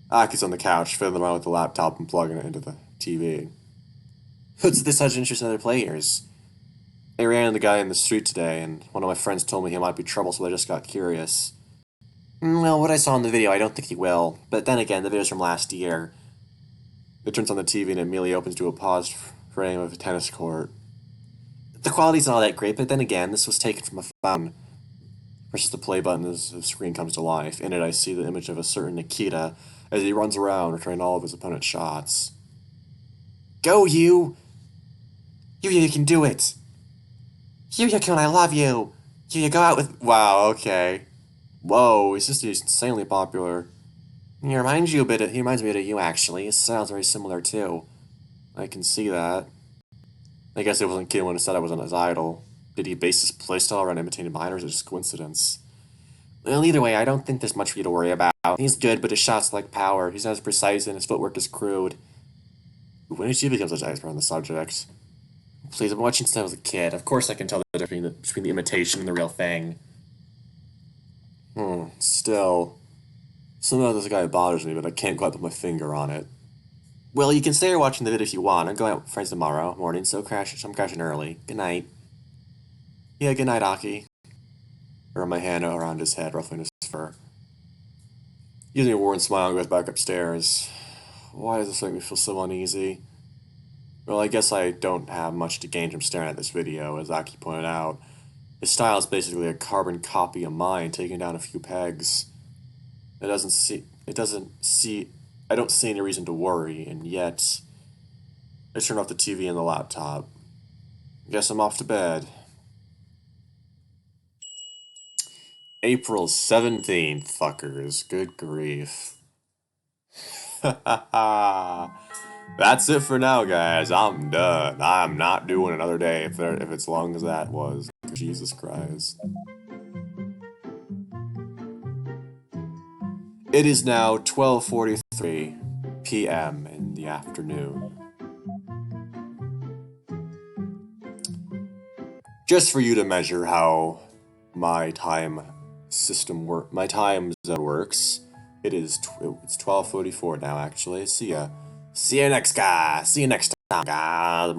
Aki's on the couch, fiddling around with the laptop and plugging it into the TV. What's this such interest in other players? I ran into the guy in the street today, and one of my friends told me he might be trouble, so I just got curious. Well, what I saw in the video, I don't think he will. But then again, the video's from last year. It turns on the TV and immediately opens to a paused frame of a tennis court. The quality's not all that great, but then again, this was taken from a phone. Presses the play button as the screen comes to life. In it, I see the image of a certain Nikita as he runs around, returning all of his opponent's shots. Go, you! You can do it! Yuya-kun, I love you! Yuya, go out with— Wow, okay. Whoa, he's just insanely popular. He reminds me a bit of you, actually. His style's very similar, too. I can see that. I guess I wasn't kidding when I said I wasn't his idol. Did he base his playstyle around imitating mine, or is it just coincidence? Well, either way, I don't think there's much for you to worry about. He's good, but his shots lack power. He's not as precise, and his footwork is crude. When did she become such an expert on the subject? Please, I've been watching since I was a kid. Of course I can tell the difference between the imitation and the real thing. Still. Somehow this guy bothers me, but I can't quite put my finger on it. Well, you can stay here watching the video if you want. I'm going out with friends tomorrow morning, so I'm crashing early. Good night. Yeah, good night, Aki. I run my hand around his head, ruffling his fur. Using a worn smile, goes back upstairs. Why does this make me feel so uneasy? Well, I guess I don't have much to gain from staring at this video, as Aki pointed out. His style is basically a carbon copy of mine, taking down a few pegs. I don't see any reason to worry, and yet, I turn off the TV and the laptop. Guess I'm off to bed. April 17th, fuckers. Good grief. That's it for now, guys. I'm done. I'm not doing another day if it's long as that was. Jesus Christ. It is now 12:43 p.m. in the afternoon. Just for you to measure how my time zone works. It's 12:44 now, actually. See ya. See you next time, guys.